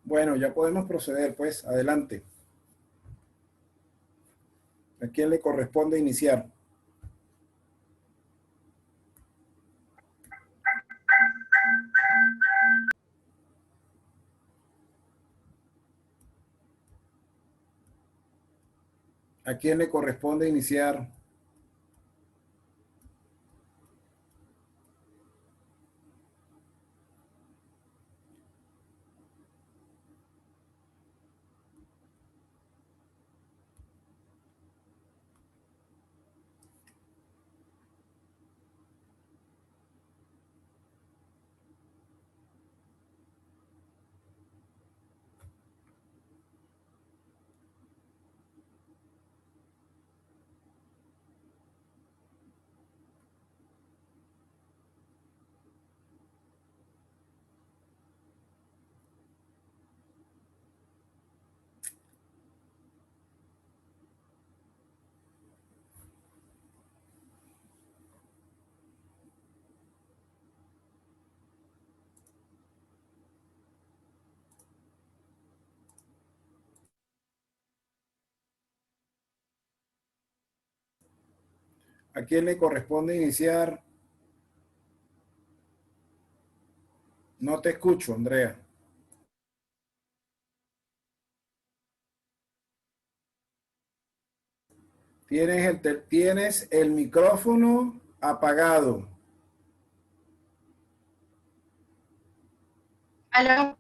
Bueno, ya podemos proceder, pues, adelante. ¿A quién le corresponde iniciar? ¿A quién le corresponde iniciar? ¿A quién le corresponde iniciar? No te escucho, Andrea. Tienes el micrófono apagado. Aló,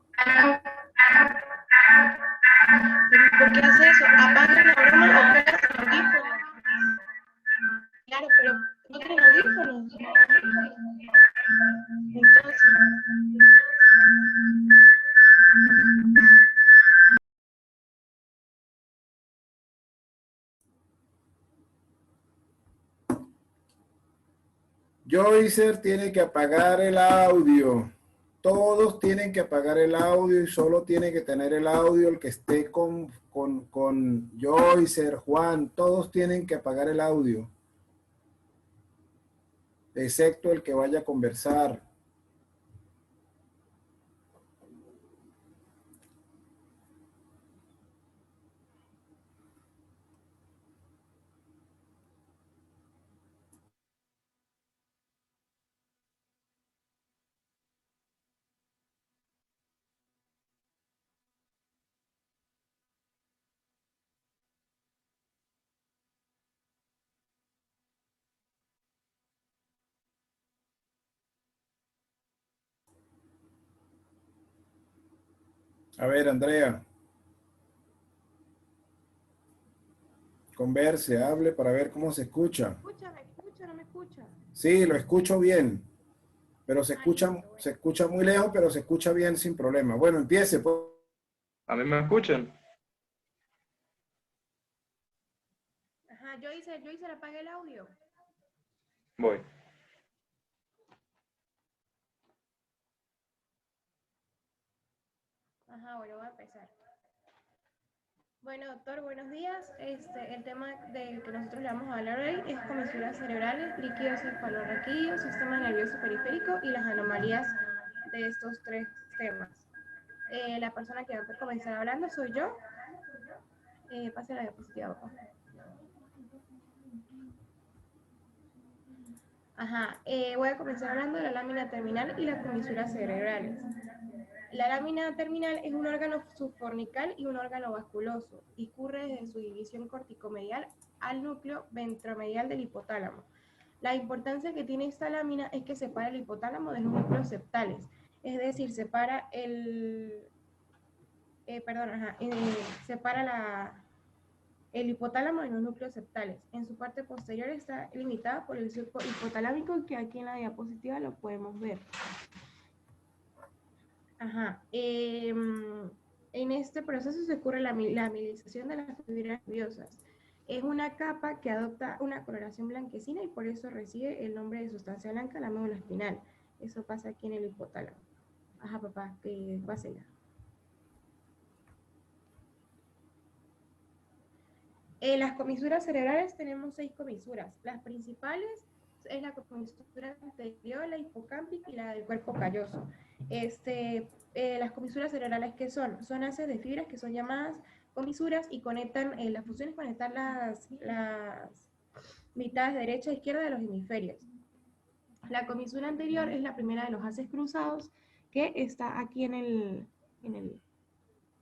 ¿pero por qué hace eso? Apaga la broma o pega el audífono. Claro, pero no tienen audífonos. Entonces, Joycer tiene que apagar el audio. Todos tienen que apagar el audio y solo tiene que tener el audio el que esté con Joycer, Juan. Todos tienen que apagar el audio, excepto el que vaya a conversar. A ver, Andrea, converse, hable para ver cómo se escucha. ¿me escucha, no me escucha? Sí, lo escucho bien, pero Ah, listo, se bueno. escucha muy lejos, pero se escucha bien sin problema. Bueno, empiece, pues. ¿A mí me escuchan? Ajá, yo hice, apague el audio. Voy. Ajá, bueno, voy a empezar. Bueno, doctor, buenos días. El tema del que nosotros le vamos a hablar hoy es comisuras cerebrales, líquidos cefalorraquídeos, sistema nervioso periférico y las anomalías de estos tres temas. La persona que va a comenzar hablando soy yo. Pase la diapositiva, papá. Ajá, voy a comenzar hablando de la lámina terminal y las comisuras cerebrales. La lámina terminal es un órgano subcortical y un órgano vasculoso. Discurre desde su división corticomedial al núcleo ventromedial del hipotálamo. La importancia que tiene esta lámina es que separa el hipotálamo de los núcleos septales, es decir, separa el hipotálamo de los núcleos septales. En su parte posterior está limitada por el surco hipotalámico, que aquí en la diapositiva lo podemos ver. Ajá. En este proceso se ocurre la mielinización de las fibras nerviosas. Es una capa que adopta una coloración blanquecina y por eso recibe el nombre de sustancia blanca, la médula espinal. Eso pasa aquí en el hipotálamo. Ajá, papá, que pase ya. En las comisuras cerebrales tenemos 6 comisuras. Las principales es la comisura anterior, la hipocámpica y la del cuerpo calloso. Las comisuras cerebrales, ¿qué son? Son haces de fibras que son llamadas comisuras y conectan, la función es conectar las mitades derecha e izquierda de los hemisferios. La comisura anterior es la primera de los haces cruzados que está aquí en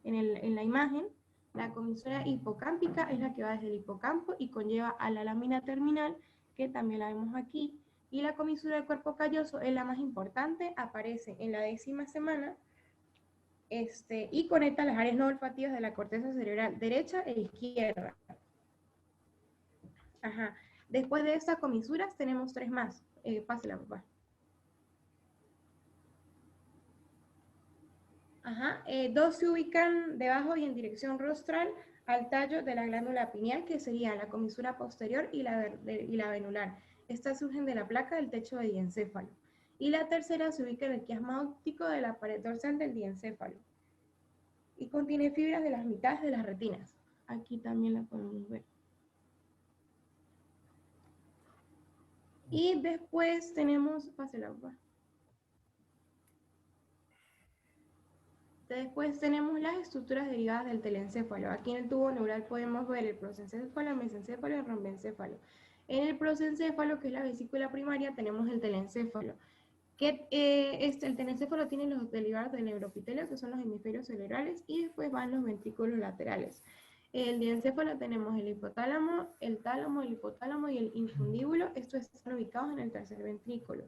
la imagen. La comisura hipocámpica es la que va desde el hipocampo y conlleva a la lámina terminal, que también la vemos aquí. Y la comisura del cuerpo calloso es la más importante, aparece en la 10ª semana y conecta las áreas no olfativas de la corteza cerebral derecha e izquierda. Ajá. Después de estas comisuras tenemos 3 más. Pásela, papá. Ajá. 2 se ubican debajo y en dirección rostral al tallo de la glándula pineal, que sería la comisura posterior y la venular. Estas surgen de la placa del techo del diencéfalo. Y la tercera se ubica en el quiasma óptico de la pared dorsal del diencéfalo. Y contiene fibras de las mitades de las retinas. Aquí también la podemos ver. Y después tenemos, pásela, papá. Después tenemos las estructuras derivadas del telencéfalo. Aquí en el tubo neural podemos ver el prosencéfalo, el mesencéfalo y el rombencéfalo. En el prosencéfalo, que es la vesícula primaria, tenemos el telencéfalo. El telencéfalo tiene los derivados del neuropitelio, que son los hemisferios cerebrales, y después van los ventrículos laterales. El diencéfalo tenemos el hipotálamo, el tálamo, el hipotálamo y el infundíbulo. Estos están ubicados en el tercer ventrículo.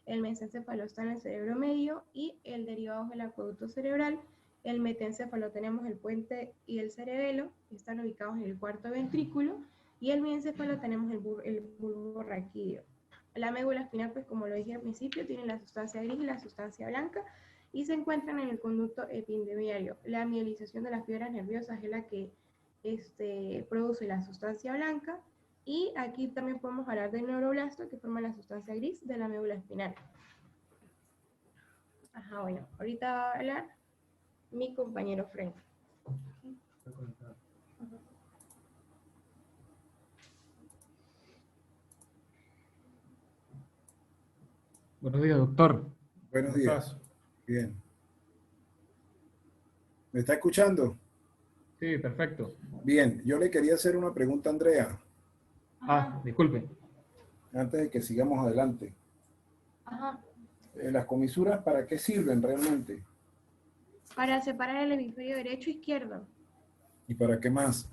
El mesencéfalo está en el cerebro medio y el derivado es el acueducto cerebral. El metencéfalo tenemos el puente y el cerebelo, que están ubicados en el cuarto ventrículo. Y el diencéfalo tenemos el bulbo raquídeo. La médula espinal, pues como lo dije al principio, tiene la sustancia gris y la sustancia blanca y se encuentran en el conducto epidemiario. La mielización de las fibras nerviosas es la que produce la sustancia blanca. Y aquí también podemos hablar del neuroblasto, que forma la sustancia gris de la médula espinal. Ajá, bueno, ahorita va a hablar mi compañero Frank. Buenos días, doctor. Buenos ¿Cómo días. estás? Bien. ¿Me está escuchando? Sí, perfecto. Bien, yo le quería hacer una pregunta a Andrea, Disculpe. antes de que sigamos adelante. Ajá. ¿Las comisuras para qué sirven realmente? Para separar el hemisferio derecho e izquierdo. ¿Y para qué más?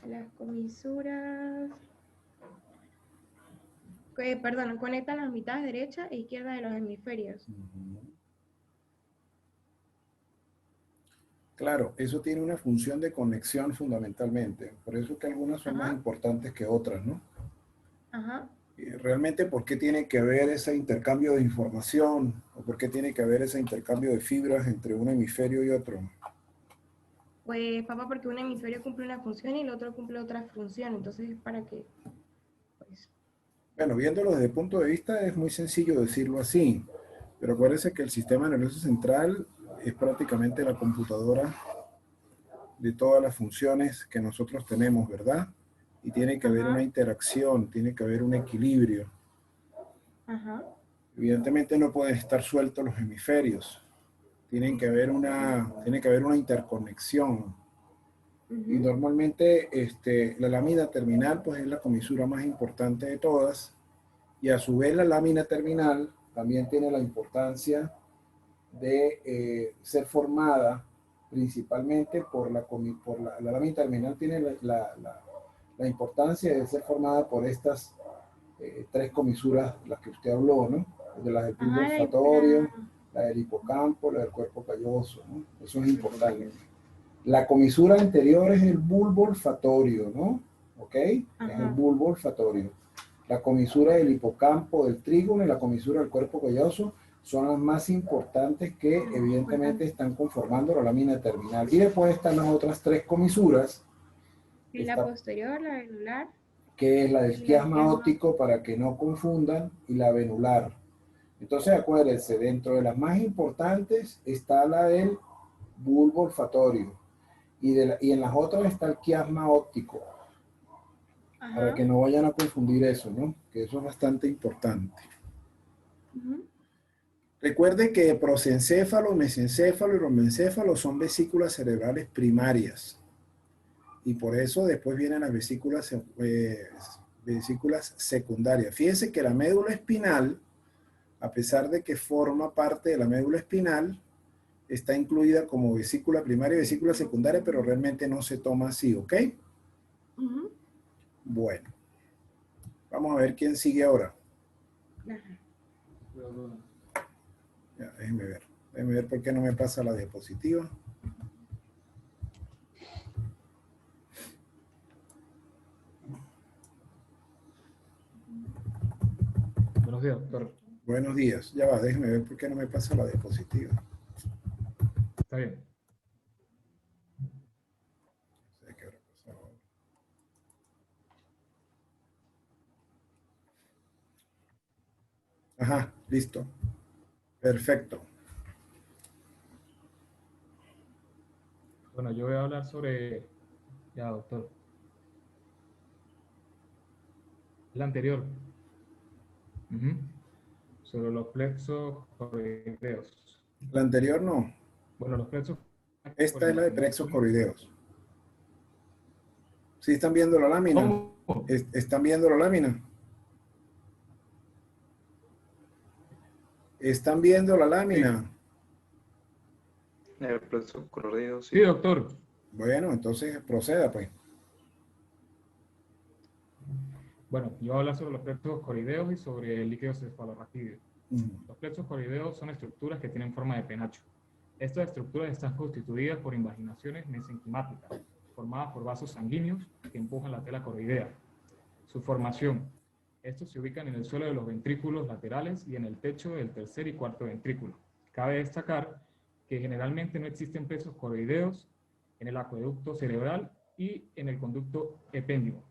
Las comisuras... conectan las mitades derecha e izquierda de los hemisferios. Claro, eso tiene una función de conexión fundamentalmente. Por eso es que algunas son más importantes que otras, ¿no? Ajá. Realmente, ¿por qué tiene que haber ese intercambio de información? ¿O por qué tiene que haber ese intercambio de fibras entre un hemisferio y otro? Pues, papá, porque un hemisferio cumple una función y el otro cumple otra función. Entonces, es para que... Pues... Bueno, viéndolo desde el punto de vista, es muy sencillo decirlo así. Pero acuérdense que el sistema nervioso central es prácticamente la computadora de todas las funciones que nosotros tenemos, ¿verdad? Y tiene que haber una interacción, tiene que haber un equilibrio. Ajá. Evidentemente no pueden estar sueltos los hemisferios. Tiene que haber una interconexión. Y normalmente la lámina terminal pues es la comisura más importante de todas. Y a su vez la lámina terminal también tiene la importancia de ser formada principalmente por la lámina terminal tiene la importancia de ser formada por estas 3 comisuras, las que usted habló, ¿no? De las del bulbo olfatorio, la del hipocampo, la del cuerpo calloso, ¿no? Eso es importante. La comisura anterior es el bulbo olfatorio, ¿no? ¿Ok? Ajá. Es el bulbo olfatorio. La comisura del hipocampo, del trígono y la comisura del cuerpo calloso son las más importantes que evidentemente están conformando la lámina terminal. Y después están las otras 3 comisuras. La posterior, la venular. Que es la del quiasma óptico, para que no confundan, y la venular. Entonces acuérdense, dentro de las más importantes está la del bulbo olfatorio. Y en las otras está el quiasma óptico. para Ajá. que no vayan a confundir eso, ¿no? Que eso es bastante importante. Ujú. Recuerde que prosencéfalo, mesencéfalo y romencéfalo son vesículas cerebrales primarias. Y por eso después vienen las vesículas secundarias. Fíjense que la médula espinal, a pesar de que forma parte de la médula espinal, está incluida como vesícula primaria y vesícula secundaria, pero realmente no se toma así, ¿ok? Ujú. Bueno, vamos a ver quién sigue ahora. Ajá. Ya, déjenme ver por qué no me pasa la diapositiva. Buenos días, doctor. Buenos días, ya va, déjenme ver por qué no me pasa la diapositiva. Está bien. No sé qué habrá pasado. Ajá, listo. Perfecto. Bueno, yo voy a hablar sobre... Ya, doctor. El anterior. Ujú. Sobre los plexos coroideos. La anterior no. Bueno, los plexos por Esta el es la de nacimiento. plexos coroideos. ¿Sí están viendo la lámina? ¿Cómo? ¿Están viendo la lámina? ¿Están viendo la Sí. lámina? El plexo corrido, Sí, sí. doctor. Bueno, entonces proceda, pues. Bueno, yo voy a hablar sobre los plexos coroideos y sobre el líquido cefalorraquídeo. Ujú. Los plexos coroideos son estructuras que tienen forma de penacho. Estas estructuras están constituidas por invaginaciones mesenquimáticas, formadas por vasos sanguíneos que empujan la tela coroidea. Su formación. Estos se ubican en el suelo de los ventrículos laterales y en el techo del tercer y cuarto ventrículo. Cabe destacar que generalmente no existen plexos coroideos en el acueducto cerebral y en el conducto epéndimo.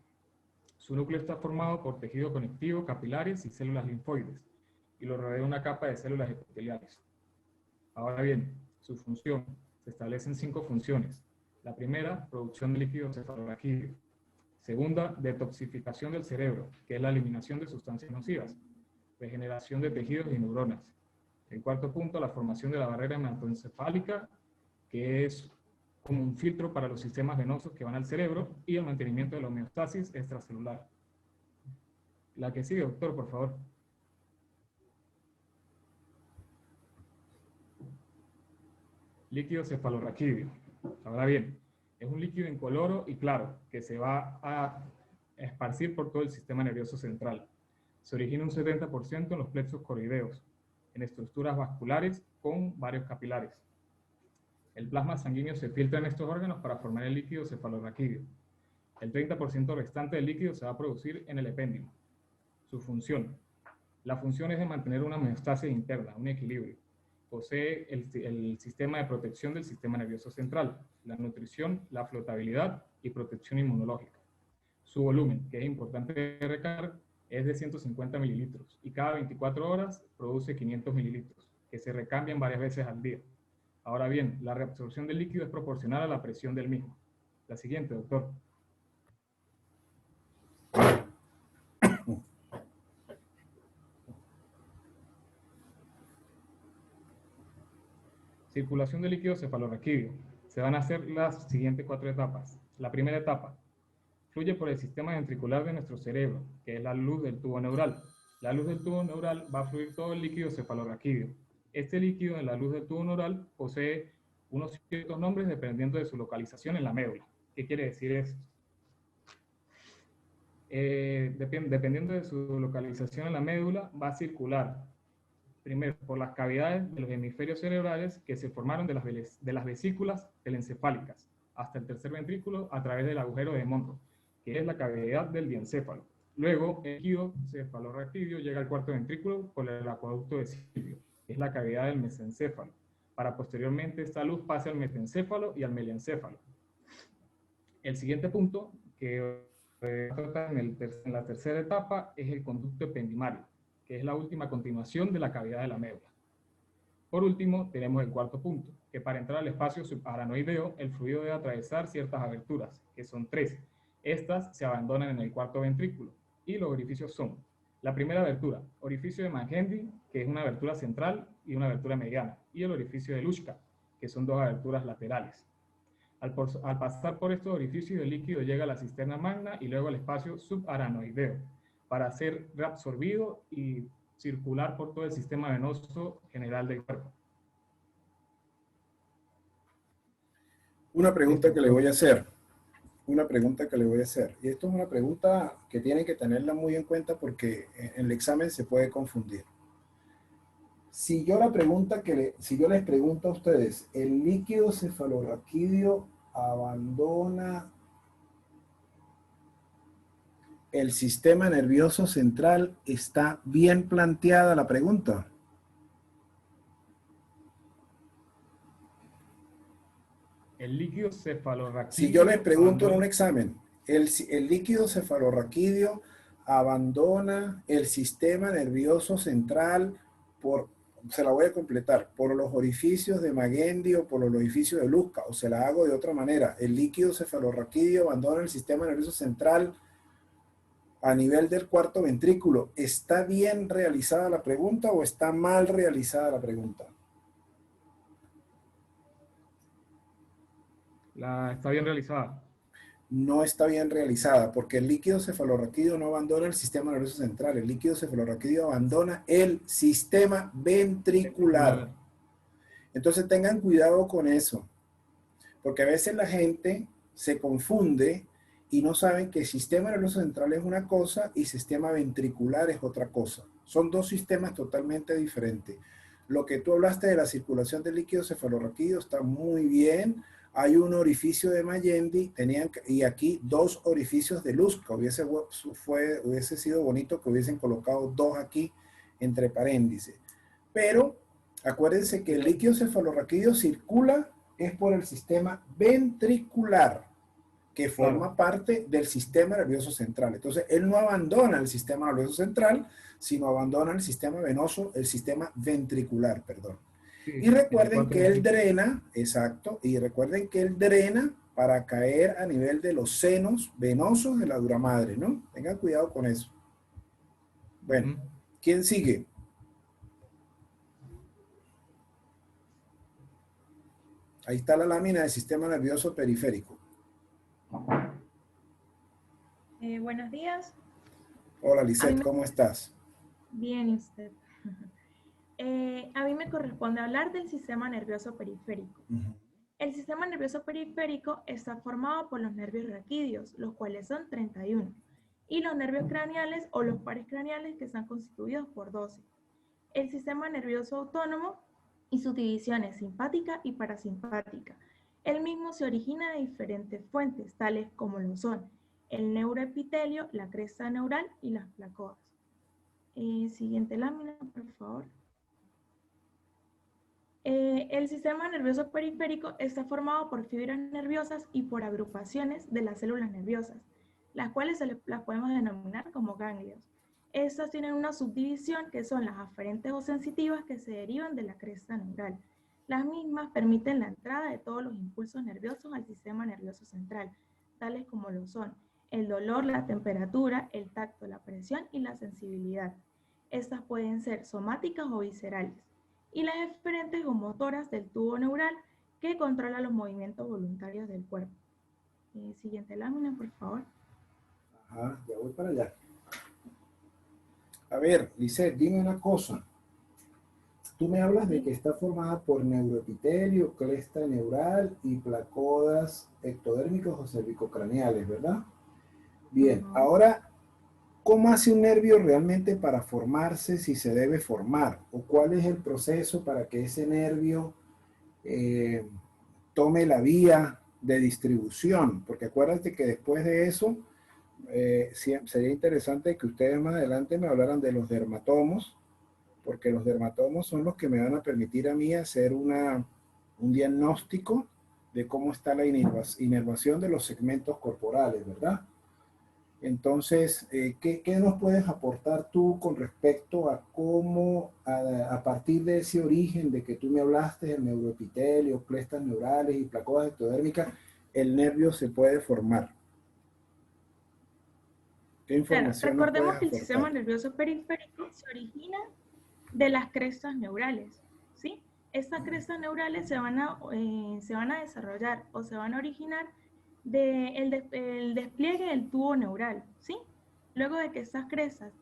Su núcleo está formado por tejido conectivo, capilares y células linfoides, y lo rodea una capa de células epiteliales. Ahora bien, su función. Se establecen 5 funciones. La primera, producción de líquido cefalorraquídeo. Segunda, detoxificación del cerebro, que es la eliminación de sustancias nocivas. Regeneración de tejidos y neuronas. El cuarto punto, la formación de la barrera hematoencefálica, que es como un filtro para los sistemas venosos que van al cerebro, y el mantenimiento de la homeostasis extracelular. La que sigue, doctor, por favor. Líquido cefalorraquídeo. Ahora bien, es un líquido incoloro y claro que se va a esparcir por todo el sistema nervioso central. Se origina un 70% en los plexos coroideos, en estructuras vasculares con varios capilares. El plasma sanguíneo se filtra en estos órganos para formar el líquido cefalorraquídeo. El 30% restante del líquido se va a producir en el epéndimo. Su función. La función es de mantener una homeostasis interna, un equilibrio. Posee el sistema de protección del sistema nervioso central, la nutrición, la flotabilidad y protección inmunológica. Su volumen, que es importante recalcar, es de 150 mililitros y cada 24 horas produce 500 mililitros, que se recambian varias veces al día. Ahora bien, la reabsorción del líquido es proporcional a la presión del mismo. La siguiente, doctor. Circulación de líquido cefalorraquídeo. Se van a hacer las siguientes 4 etapas. La primera etapa, fluye por el sistema ventricular de nuestro cerebro, que es la luz del tubo neural. La luz del tubo neural va a fluir todo el líquido cefalorraquídeo. Este líquido en la luz del tubo neural posee unos ciertos nombres dependiendo de su localización en la médula. ¿Qué quiere decir esto? Dependiendo de su localización en la médula, va a circular primero por las cavidades de los hemisferios cerebrales que se formaron de las vesículas telencefálicas hasta el tercer ventrículo a través del agujero de Monro, que es la cavidad del diencéfalo. Luego, el líquido cefalorraquídeo llega al cuarto ventrículo por el acueducto de Silvio, que es la cavidad del mesencéfalo, para posteriormente esta luz pase al metencéfalo y al melencéfalo. El siguiente punto que trata en la tercera etapa es el conducto ependimario, que es la última continuación de la cavidad de la médula. Por último, tenemos el cuarto punto, que para entrar al espacio subaranoideo, el fluido debe atravesar ciertas aberturas, que son 3, Estas se abandonan en el cuarto ventrículo y los orificios son: la primera abertura, orificio de Magendie, que es una abertura central y una abertura mediana, y el orificio de Luschka, que son dos aberturas laterales. Al pasar por estos orificios, el líquido llega a la cisterna magna y luego al espacio subaranoideo para ser reabsorbido y circular por todo el sistema venoso general del cuerpo. Una pregunta que le voy a hacer. Una pregunta que le voy a hacer. Y esto es una pregunta que tienen que tenerla muy en cuenta porque en el examen se puede confundir. Si yo les pregunto a ustedes, ¿el líquido cefalorraquídeo abandona el sistema nervioso central? ¿Está bien planteada la pregunta? El líquido cefalorraquídeo. Si yo les pregunto en un examen, ¿el líquido cefalorraquídeo abandona el sistema nervioso central se la voy a completar, por los orificios de Magendie o por los orificios de Luschka, o se la hago de otra manera? ¿El líquido cefalorraquídeo abandona el sistema nervioso central a nivel del cuarto ventrículo? ¿Está bien realizada la pregunta o está mal realizada la pregunta? Está bien realizada. No está bien realizada, porque el líquido cefalorraquídeo no abandona el sistema nervioso central. El líquido cefalorraquídeo abandona el sistema ventricular. Entonces tengan cuidado con eso, porque a veces la gente se confunde y no saben que el sistema nervioso central es una cosa y sistema ventricular es otra cosa. Son dos sistemas totalmente diferentes. Lo que tú hablaste de la circulación del líquido cefalorraquídeo está muy bien. Hay un orificio de Magendie, y aquí dos orificios de Luschka. Hubiese sido bonito que hubiesen colocado dos aquí entre paréntesis. Pero acuérdense que el líquido cefalorraquídeo circula es por el sistema ventricular, que forma parte del sistema nervioso central. Entonces, él no abandona el sistema nervioso central, sino abandona el sistema venoso, el sistema ventricular, perdón. Sí, y recuerden que él drena, exacto, y recuerden que él drena para caer a nivel de los senos venosos de la dura madre, ¿no? Tengan cuidado con eso. Bueno, ¿quién sigue? Ahí está la lámina del sistema nervioso periférico. Buenos días. Hola, Lisette, ¿cómo estás? Bien, ¿y usted? A mí me corresponde hablar del sistema nervioso periférico. El sistema nervioso periférico está formado por los nervios raquídeos, los cuales son 31, y los nervios craneales o los pares craneales, que están constituidos por 12. El sistema nervioso autónomo y sus divisiones simpática y parasimpática. El mismo se origina de diferentes fuentes, tales como lo son el neuroepitelio, la cresta neural y las placodas. Siguiente lámina, por favor. El sistema nervioso periférico está formado por fibras nerviosas y por agrupaciones de las células nerviosas, las cuales las podemos denominar como ganglios. Estas tienen una subdivisión que son las aferentes o sensitivas, que se derivan de la cresta neural. Las mismas permiten la entrada de todos los impulsos nerviosos al sistema nervioso central, tales como lo son el dolor, la temperatura, el tacto, la presión y la sensibilidad. Estas pueden ser somáticas o viscerales. Y las eferentes o motoras del tubo neural, que controla los movimientos voluntarios del cuerpo. Siguiente lámina, por favor. Ajá, ya voy para allá. A ver, Lisette, dime una cosa. Tú me hablas de que está formada por neuroepitelio, cresta neural y placodas ectodérmicos o cervicocraneales, ¿verdad? Bien, ahora, ¿cómo hace un nervio realmente para formarse, si se debe formar? ¿O cuál es el proceso para que ese nervio tome la vía de distribución? Porque acuérdate que después de eso, sería interesante que ustedes más adelante me hablaran de los dermatomos, porque los dermatomos son los que me van a permitir a mí hacer un diagnóstico de cómo está la inervación de los segmentos corporales, ¿verdad? Entonces, ¿qué nos puedes aportar tú con respecto a cómo, a partir de ese origen de que tú me hablaste, el neuroepitelio, crestas neurales y placodas ectodérmicas, el nervio se puede formar? ¿Qué Claro, información nos recordemos puedes que el sistema aportar? nervioso periférico se origina de las crestas neurales, ¿sí? Estas crestas neurales se van a desarrollar o se van a originar el despliegue del tubo neural, ¿sí? Luego de que estas crestas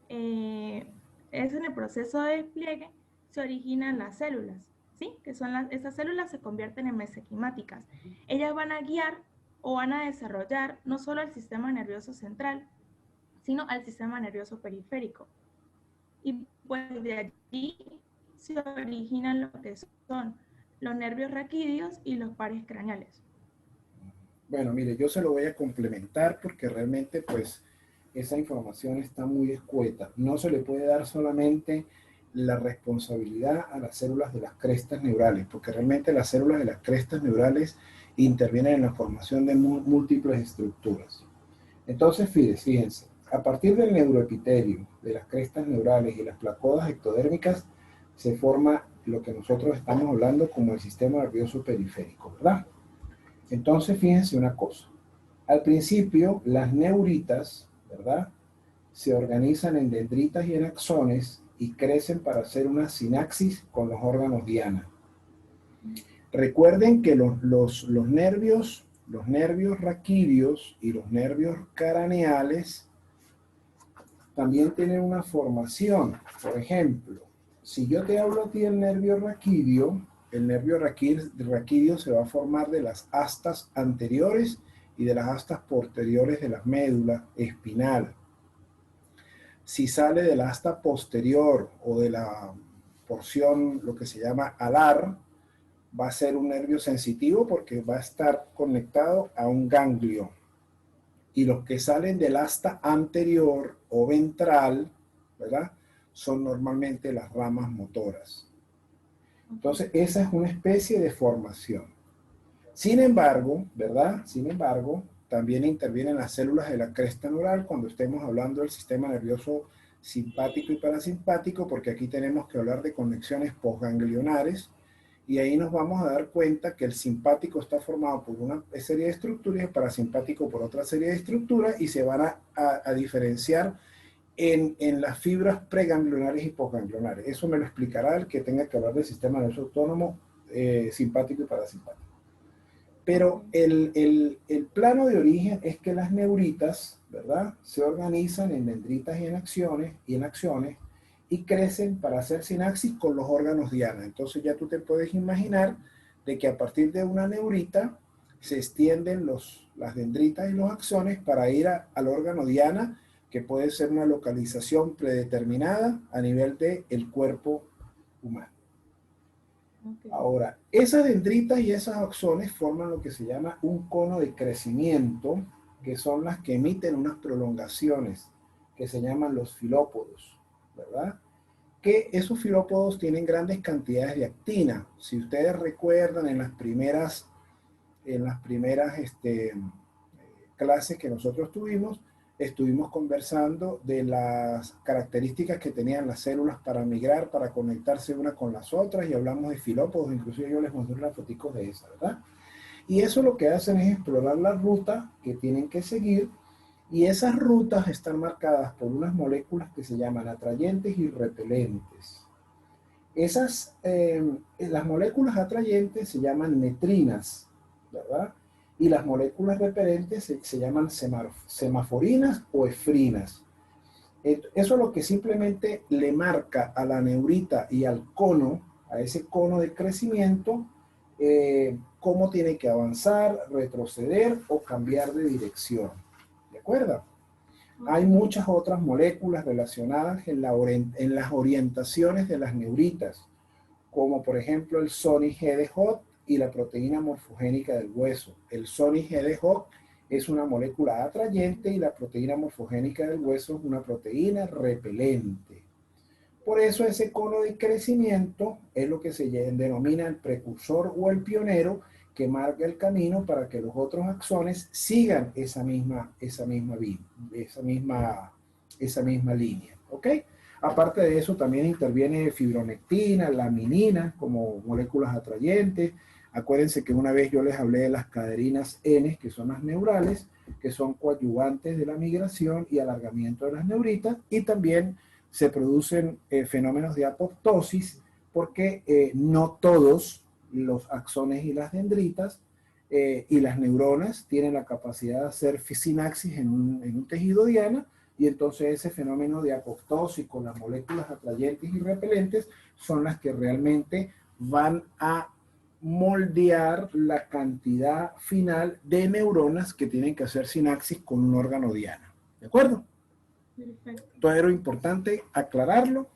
es en el proceso de despliegue, se originan las células, ¿sí? Que son estas células se convierten en mesenquimáticas. Ellas van a guiar o van a desarrollar no solo el sistema nervioso central, sino al sistema nervioso periférico. Y pues de allí se originan lo que son los nervios raquídeos y los pares craneales. Bueno, mire, yo se lo voy a complementar porque realmente pues esa información está muy escueta. No se le puede dar solamente la responsabilidad a las células de las crestas neurales, porque realmente las células de las crestas neurales intervienen en la formación de múltiples estructuras. Entonces, fíjense, a partir del neuroepitelio, de las crestas neurales y las placodas ectodérmicas, se forma lo que nosotros estamos hablando como el sistema nervioso periférico, ¿verdad? Entonces, fíjense una cosa. Al principio, las neuritas, ¿verdad?, se organizan en dendritas y en axones y crecen para hacer una sinapsis con los órganos diana. Recuerden que los nervios raquídeos y los nervios craneales también tienen una formación. Por ejemplo, si yo te hablo a ti del nervio raquídeo, el nervio raquídeo se va a formar de las astas anteriores y de las astas posteriores de la médula espinal. Si sale del asta posterior o de la porción, lo que se llama alar, va a ser un nervio sensitivo porque va a estar conectado a un ganglio. Y los que salen del asta anterior o ventral, ¿verdad?, son normalmente las ramas motoras. Entonces, esa es una especie de formación. Sin embargo, ¿verdad? Sin embargo, también intervienen las células de la cresta neural cuando estemos hablando del sistema nervioso simpático y parasimpático, porque aquí tenemos que hablar de conexiones postganglionares, y ahí nos vamos a dar cuenta que el simpático está formado por una serie de estructuras y el parasimpático por otra serie de estructuras, y se van a diferenciar en las fibras preganglionares y postganglionares. Eso me lo explicará el que tenga que hablar del sistema nervioso autónomo simpático y parasimpático. Pero el plano de origen es que las neuritas, ¿verdad?, se organizan en dendritas y en axones y crecen para hacer sinapsis con los órganos diana. Entonces ya tú te puedes imaginar de que a partir de una neurita se extienden las dendritas y los axones para ir al órgano diana, que puede ser una localización predeterminada a nivel del cuerpo humano. Okay. Ahora, esas dendritas y esos axones forman lo que se llama un cono de crecimiento, que son las que emiten unas prolongaciones, que se llaman los filópodos, ¿verdad? Que esos filópodos tienen grandes cantidades de actina. Si ustedes recuerdan en las primeras clases que nosotros tuvimos, estuvimos conversando de las características que tenían las células para migrar, para conectarse una con las otras, y hablamos de filópodos, inclusive yo les mostré unas fotos de esa, ¿verdad? Y eso lo que hacen es explorar la ruta que tienen que seguir, y esas rutas están marcadas por unas moléculas que se llaman atrayentes y repelentes. Las moléculas atrayentes se llaman netrinas, ¿verdad? Y las moléculas repelentes se llaman semaforinas o efrinas. Eso es lo que simplemente le marca a la neurita y al cono, a ese cono de crecimiento, cómo tiene que avanzar, retroceder o cambiar de dirección. ¿De acuerdo? Hay muchas otras moléculas relacionadas en las orientaciones de las neuritas, como por ejemplo el Sony-G-de-Hot y la proteína morfogénica del hueso. El Sony-G-de-Hot es una molécula atrayente y la proteína morfogénica del hueso es una proteína repelente. Por eso ese cono de crecimiento es lo que se denomina el precursor o el pionero, que marca el camino para que los otros axones sigan esa misma línea, ¿ok? Aparte de eso, también interviene fibronectina, laminina, como moléculas atrayentes. Acuérdense que una vez yo les hablé de las caderinas N, que son las neurales, que son coadyuvantes de la migración y alargamiento de las neuritas, y también se producen fenómenos de apoptosis, porque no todos los axones y las dendritas y las neuronas tienen la capacidad de hacer sinapsis en un tejido diana, y entonces ese fenómeno de apoptosis con las moléculas atrayentes y repelentes son las que realmente van a moldear la cantidad final de neuronas que tienen que hacer sinapsis con un órgano diana. ¿De acuerdo? Perfecto. Entonces era importante aclararlo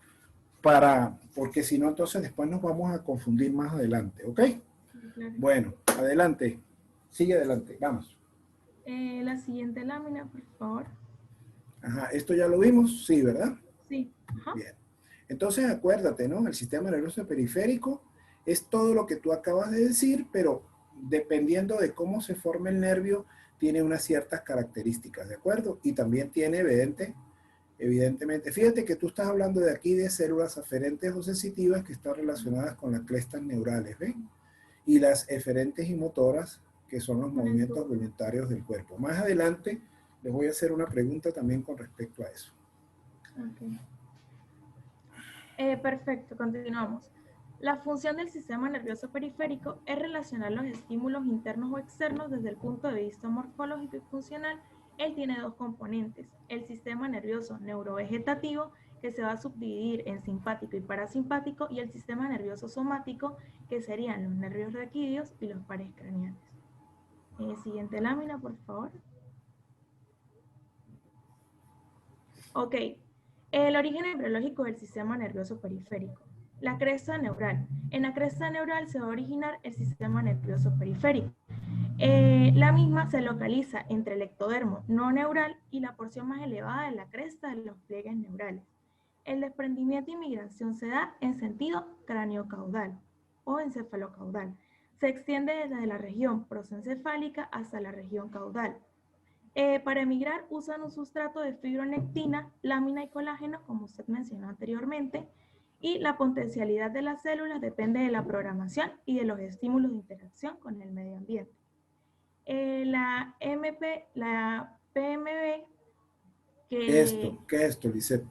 porque si no, entonces después nos vamos a confundir más adelante, ¿ok? Claro. Bueno, adelante. Sigue adelante, vamos. La siguiente lámina, por favor. Ajá, esto ya lo vimos, sí, ¿verdad? Sí. Ajá. Bien. Entonces acuérdate, ¿no? El sistema nervioso periférico es todo lo que tú acabas de decir, pero dependiendo de cómo se forma el nervio, tiene unas ciertas características, ¿de acuerdo? Y también tiene evidentemente, fíjate que tú estás hablando de aquí de células aferentes o sensitivas que están relacionadas con las crestas neurales, ¿ven? Y las eferentes y motoras, que son los movimientos voluntarios del cuerpo. Más adelante les voy a hacer una pregunta también con respecto a eso. Okay. Perfecto, continuamos. La función del sistema nervioso periférico es relacionar los estímulos internos o externos desde el punto de vista morfológico y funcional. Él tiene dos componentes, el sistema nervioso neurovegetativo, que se va a subdividir en simpático y parasimpático, y el sistema nervioso somático, que serían los nervios raquídeos y los pares craneales. Siguiente lámina, por favor. Ok, el origen embriológico del sistema nervioso periférico. La cresta neural. En la cresta neural se va a originar el sistema nervioso periférico. La misma se localiza entre el ectodermo no neural y la porción más elevada de la cresta de los pliegues neurales. El desprendimiento y migración se da en sentido craneocaudal o encefalocaudal. Se extiende desde la región prosencefálica hasta la región caudal. Para emigrar usan un sustrato de fibronectina, lámina y colágeno, como usted mencionó anteriormente, y la potencialidad de las células depende de la programación y de los estímulos de interacción con el medio ambiente. La PMB, ¿Qué es esto, Lisette?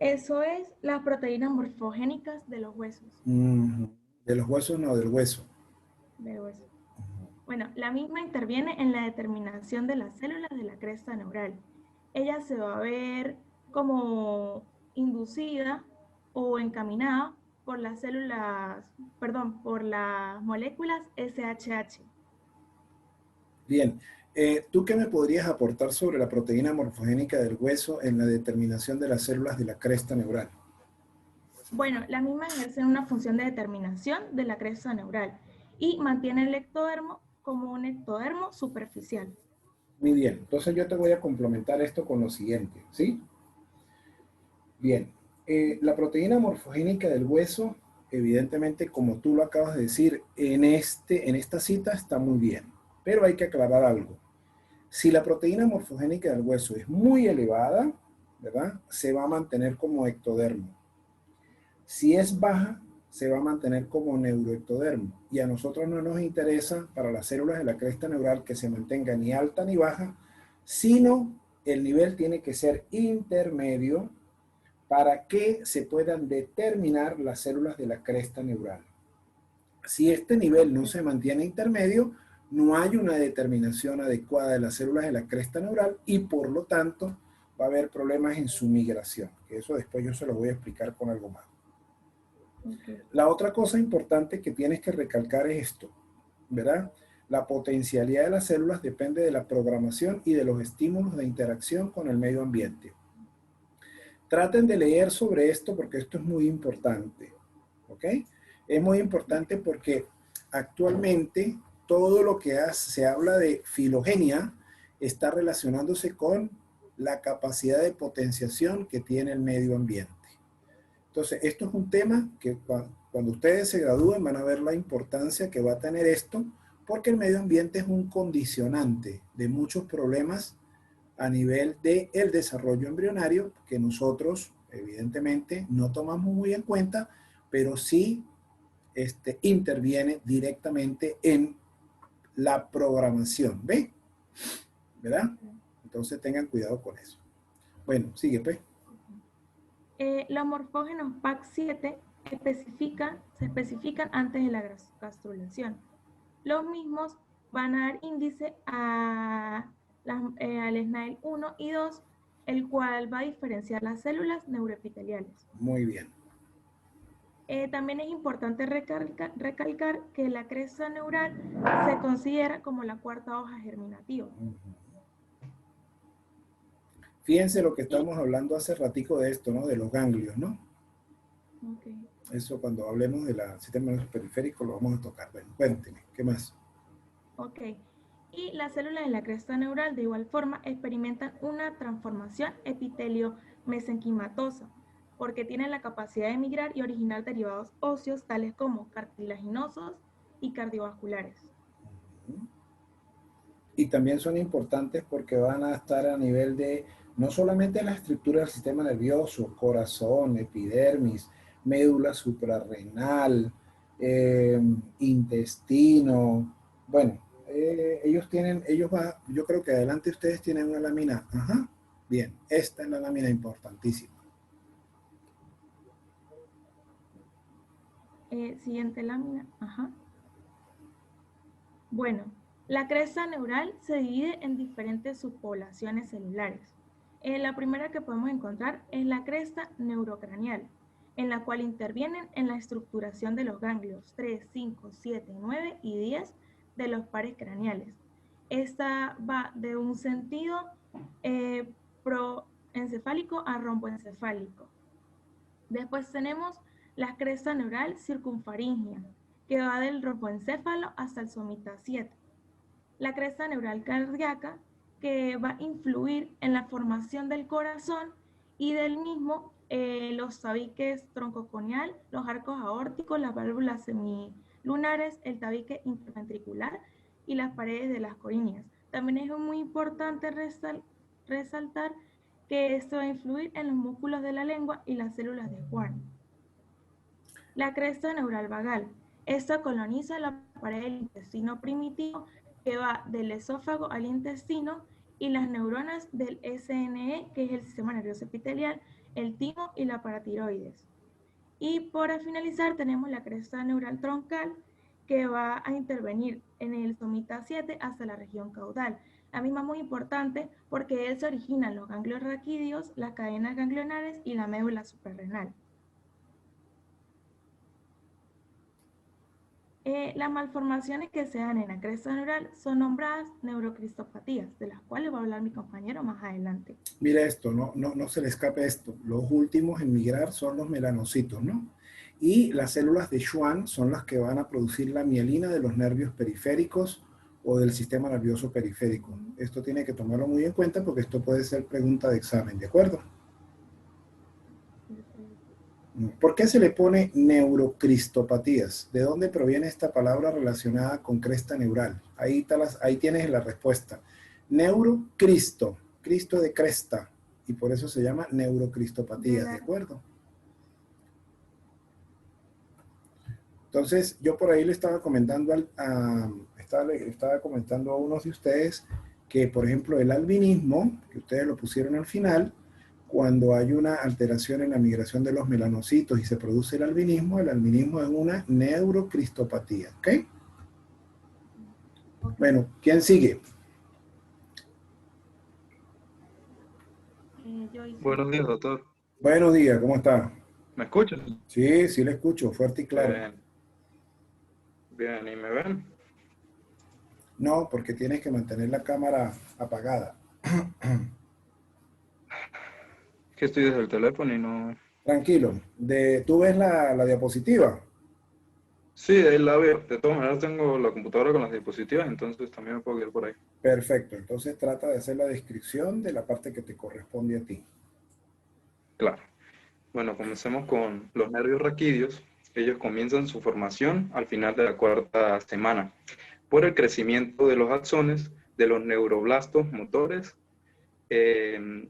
Eso es las proteínas morfogénicas de los huesos. De los huesos, no, del hueso. Del hueso. Bueno, la misma interviene en la determinación de las células de la cresta neural. Ella se va a ver como inducida o encaminada por las células, perdón, por las moléculas SHH. Bien, ¿tú qué me podrías aportar sobre la proteína morfogénica del hueso en la determinación de las células de la cresta neural? Bueno, la misma ejerce una función de determinación de la cresta neural y mantiene el ectodermo como un ectodermo superficial. Muy bien, entonces yo te voy a complementar esto con lo siguiente, ¿sí? Bien, la proteína morfogénica del hueso, evidentemente, como tú lo acabas de decir, en esta cita está muy bien, pero hay que aclarar algo. Si la proteína morfogénica del hueso es muy elevada, ¿verdad? Se va a mantener como ectodermo. Si es baja, se va a mantener como neuroectodermo. Y a nosotros no nos interesa para las células de la cresta neural que se mantenga ni alta ni baja, sino el nivel tiene que ser intermedio para que se puedan determinar las células de la cresta neural. Si este nivel no se mantiene intermedio, no hay una determinación adecuada de las células de la cresta neural y por lo tanto va a haber problemas en su migración. Que eso después yo se lo voy a explicar con algo más. Okay. La otra cosa importante que tienes que recalcar es esto, ¿verdad? La potencialidad de las células depende de la programación y de los estímulos de interacción con el medio ambiente. Traten de leer sobre esto porque esto es muy importante, ¿ok? Es muy importante porque actualmente todo lo que se habla de filogenia está relacionándose con la capacidad de potenciación que tiene el medio ambiente. Entonces, esto es un tema que cuando ustedes se gradúen van a ver la importancia que va a tener esto, porque el medio ambiente es un condicionante de muchos problemas a nivel del desarrollo embrionario que nosotros, evidentemente, no tomamos muy en cuenta, pero sí interviene directamente en la programación. ¿Ve? ¿Verdad? Entonces tengan cuidado con eso. Bueno, sigue, pues. Los morfógenos PAC7 se especifican antes de la gastrulación. Los mismos van a dar índice al SNAIL 1 y 2, el cual va a diferenciar las células neuroepiteliales. Muy bien. También es importante recalcar que la cresta neural se considera como la cuarta hoja germinativa. Fíjense lo que estamos hablando hace ratico de esto, ¿no? De los ganglios, ¿no? Okay. Eso cuando hablemos del sistema nervioso periférico lo vamos a tocar. Bueno, cuéntenme, ¿qué más? Ok. Y las células de la cresta neural de igual forma experimentan una transformación epitelio-mesenquimatosa, porque tienen la capacidad de migrar y originar derivados óseos tales como cartilaginosos y cardiovasculares. Y también son importantes porque van a estar a nivel de no solamente la estructura del sistema nervioso, corazón, epidermis, médula suprarrenal, intestino. Bueno, yo creo que adelante ustedes tienen una lámina. Ajá, bien, esta es la lámina importantísima. Siguiente lámina. Ajá. Bueno, la cresta neural se divide en diferentes subpoblaciones celulares. La primera que podemos encontrar es la cresta neurocraneal, en la cual intervienen en la estructuración de los ganglios 3, 5, 7, 9 y 10 de los pares craneales. Esta va de un sentido proencefálico a romboencefálico. Después tenemos la cresta neural circunfaringea, que va del romboencéfalo hasta el somita 7. La cresta neural cardíaca, que va a influir en la formación del corazón y del mismo los tabiques troncoconial, los arcos aórticos, las válvulas semilunares, el tabique interventricular y las paredes de las corineas. También es muy importante resaltar que esto va a influir en los músculos de la lengua y las células de Schwann. La cresta neural vagal. Esta coloniza la pared del intestino primitivo que va del esófago al intestino y las neuronas del SNE, que es el sistema nervioso epitelial, el timo y la paratiroides. Y para finalizar tenemos la cresta neural troncal que va a intervenir en el somita 7 hasta la región caudal. La misma es muy importante porque de él se originan los ganglios raquídeos, las cadenas ganglionares y la médula suprarrenal. Las malformaciones que se dan en la cresta neural son nombradas neurocristopatías, de las cuales va a hablar mi compañero más adelante. Mira esto, no se le escape esto. Los últimos en migrar son los melanocitos, ¿no? Y las células de Schwann son las que van a producir la mielina de los nervios periféricos o del sistema nervioso periférico. Esto tiene que tomarlo muy en cuenta porque esto puede ser pregunta de examen, ¿de acuerdo? ¿Por qué se le pone neurocristopatías? ¿De dónde proviene esta palabra relacionada con cresta neural? Ahí tienes la respuesta. Neurocristo, Cristo de cresta, y por eso se llama neurocristopatía, ¿de acuerdo? Entonces, yo por ahí le estaba comentando estaba comentando a unos de ustedes que, por ejemplo, el albinismo, que ustedes lo pusieron al final, cuando hay una alteración en la migración de los melanocitos y se produce el albinismo es una neurocristopatía, ¿ok? Bueno, ¿quién sigue? Buenos días, doctor. Buenos días, ¿cómo está? ¿Me escuchas? Sí, sí le escucho, fuerte y claro. Bien. Bien, ¿y me ven? No, porque tienes que mantener la cámara apagada. Que estoy desde el teléfono y no... Tranquilo. ¿Tú ves la diapositiva? Sí, ahí la veo. De todas maneras tengo la computadora con las diapositivas, entonces también me puedo guiar por ahí. Perfecto. Entonces trata de hacer la descripción de la parte que te corresponde a ti. Claro. Bueno, comencemos con los nervios raquídeos. Ellos comienzan su formación al final de la cuarta semana por el crecimiento de los axones, de los neuroblastos motores, de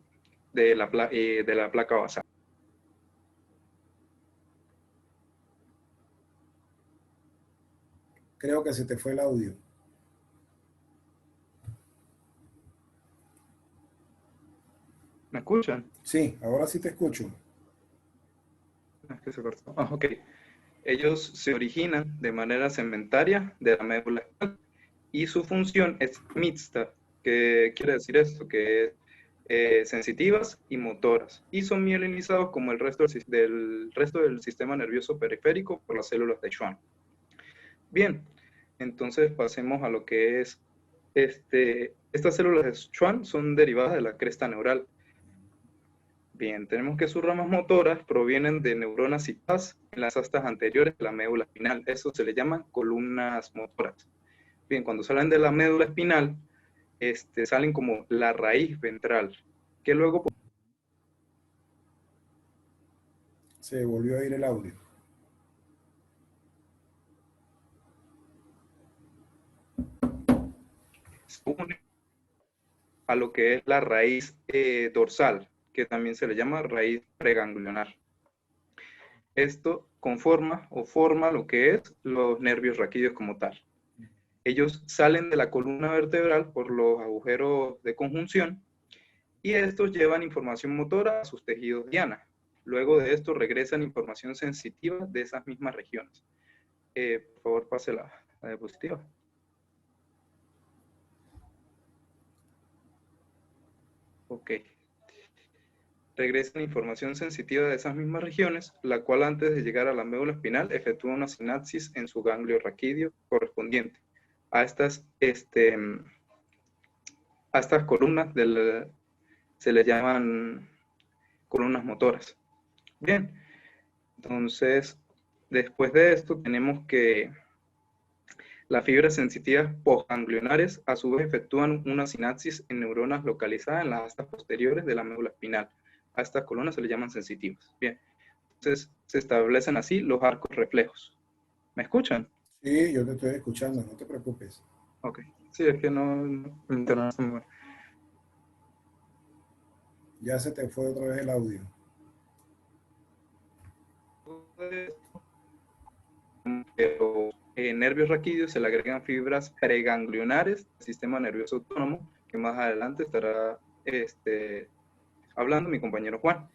la placa basal. Creo que se te fue el audio. ¿Me escuchan? Sí, ahora sí te escucho. Es que se cortó. Ah, ok. Ellos se originan de manera segmentaria de la médula espinal y su función es mixta. ¿Qué quiere decir esto? Que es sensitivas y motoras, y son mielinizados como el resto del sistema nervioso periférico por las células de Schwann. Bien, entonces pasemos a lo que es, estas células de Schwann son derivadas de la cresta neural. Bien, tenemos que sus ramas motoras provienen de neuronas citadas en las astas anteriores de la médula espinal. Eso se le llaman columnas motoras. Bien, cuando salen de la médula espinal, salen como la raíz ventral, que luego Se volvió a ir el audio. se une a lo que es la raíz dorsal, que también se le llama raíz preganglionar. Esto conforma o forma lo que es los nervios raquídeos como tal. Ellos salen de la columna vertebral por los agujeros de conjunción y estos llevan información motora a sus tejidos diana. Luego de esto regresan información sensitiva de esas mismas regiones. Por favor, pase la diapositiva. Ok. Regresan información sensitiva de esas mismas regiones, la cual antes de llegar a la médula espinal efectúa una sinapsis en su ganglio raquídeo correspondiente a estas columnas se les llaman columnas motoras. Bien, entonces después de esto tenemos que las fibras sensitivas postganglionares a su vez efectúan una sinapsis en neuronas localizadas en las astas posteriores de la médula espinal. A estas columnas se les llaman sensitivas. Bien, entonces se establecen así los arcos reflejos. ¿Me escuchan? Sí, yo te estoy escuchando, no te preocupes. Ok, sí, es que no internet se mueve. Ya se te fue otra vez el audio. Pero nervios raquídeos se le agregan fibras preganglionares del sistema nervioso autónomo, que más adelante estará hablando mi compañero Juan.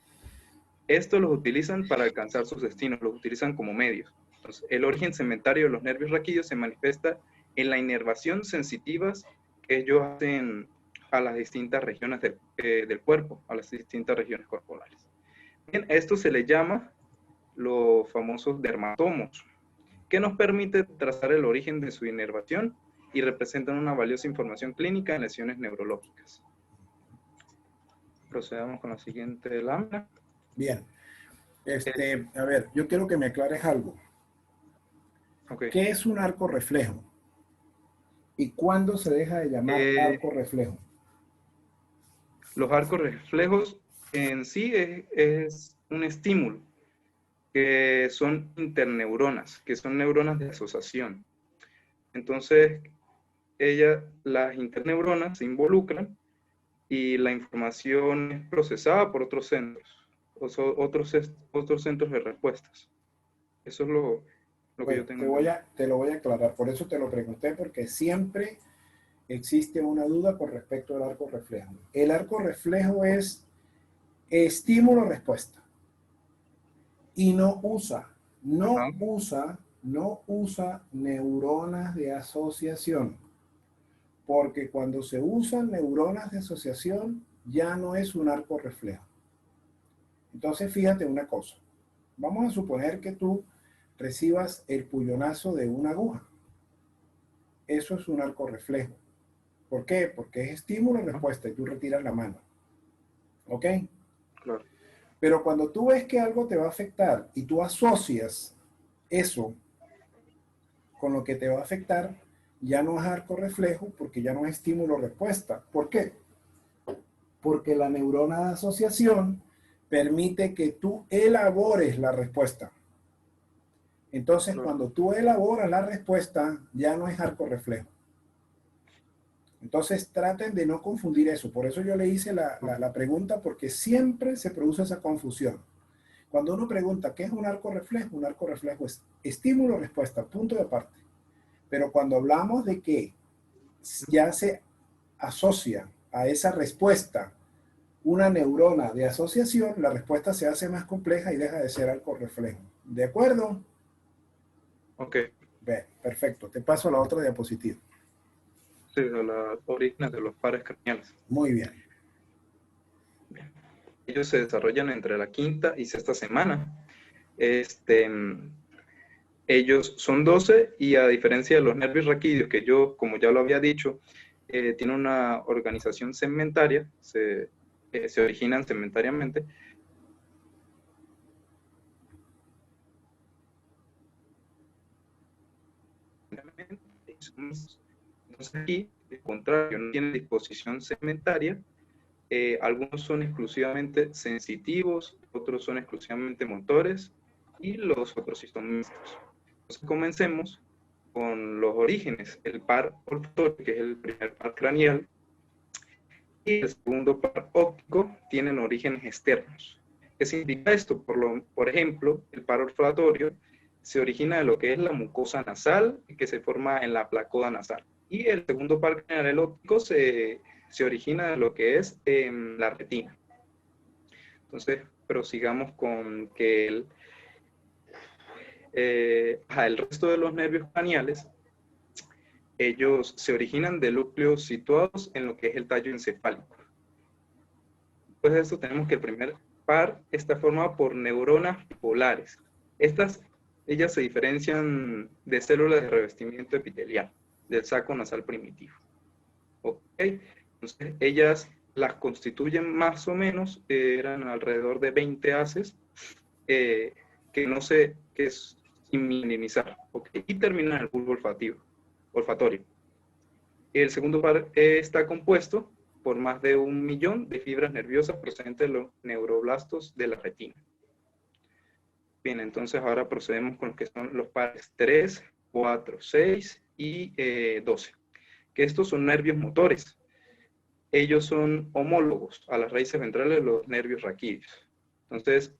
Estos los utilizan para alcanzar sus destinos, los utilizan como medios. Entonces, el origen segmentario de los nervios raquídeos se manifiesta en la inervación sensitivas que ellos hacen a las distintas regiones del cuerpo, a las distintas regiones corporales. Bien, esto se le llama los famosos dermatomos, que nos permite trazar el origen de su inervación y representan una valiosa información clínica en lesiones neurológicas. Procedamos con la siguiente lámina. Bien. A ver, yo quiero que me aclares algo. Okay. ¿Qué es un arco reflejo? ¿Y cuándo se deja de llamar arco reflejo? Los arcos reflejos en sí es un estímulo, que son interneuronas, que son neuronas de asociación. Entonces, las interneuronas se involucran y la información es procesada por otros centros, otros centros de respuestas. Eso es lo que yo tengo. Te lo voy a aclarar, por eso te lo pregunté, porque siempre existe una duda con respecto al arco reflejo. El arco reflejo es estímulo-respuesta y no usa neuronas de asociación, porque cuando se usan neuronas de asociación ya no es un arco reflejo. Entonces fíjate una cosa, vamos a suponer que tú recibas el pullonazo de una aguja. Eso es un arco reflejo. ¿Por qué? Porque es estímulo-respuesta y tú retiras la mano. ¿Ok? Claro. Pero cuando tú ves que algo te va a afectar y tú asocias eso con lo que te va a afectar, ya no es arco reflejo porque ya no es estímulo-respuesta. ¿Por qué? Porque la neurona de asociación permite que tú elabores la respuesta. Entonces, cuando tú elaboras la respuesta, ya no es arco reflejo. Entonces, traten de no confundir eso. Por eso yo le hice la pregunta, porque siempre se produce esa confusión. Cuando uno pregunta, ¿qué es un arco reflejo? Un arco reflejo es estímulo-respuesta, punto de aparte. Pero cuando hablamos de que ya se asocia a esa respuesta una neurona de asociación, la respuesta se hace más compleja y deja de ser algo reflejo. ¿De acuerdo? Ok. Bien, perfecto. Te paso a la otra diapositiva. Sí, de los orígenes de los pares craneales. Muy bien. Bien. Ellos se desarrollan entre la quinta y sexta semana. Ellos son 12 y a diferencia de los nervios raquídeos, que yo, como ya lo había dicho, tienen una organización segmentaria, se originan segmentariamente. Entonces aquí, al contrario, no tienen disposición segmentaria. Algunos son exclusivamente sensitivos, otros son exclusivamente motores y los otros sí son mixtos. Entonces comencemos con los orígenes. El par olfatorio, que es el primer par craneal, y el segundo par óptico tienen orígenes externos. ¿Qué significa esto? Por ejemplo, el par olfatorio se origina de lo que es la mucosa nasal, que se forma en la placoda nasal. Y el segundo par craneal, el óptico, se origina de lo que es la retina. Entonces, prosigamos con que el resto de los nervios craneales, ellos se originan de núcleos situados en lo que es el tallo encefálico. Después de esto tenemos que el primer par está formado por neuronas polares. Ellas se diferencian de células de revestimiento epitelial del saco nasal primitivo. ¿Ok? Entonces, ellas las constituyen más o menos, eran alrededor de 20 haces, que es sin minimizar, ¿okay? Y terminan en el bulbo olfatorio. El segundo par está compuesto por más de 1 millón de fibras nerviosas procedentes de los neuroblastos de la retina. Bien, entonces ahora procedemos con lo que son los pares 3, 4, 6 y 12, que estos son nervios motores. Ellos son homólogos a las raíces ventrales de los nervios raquídeos. Entonces,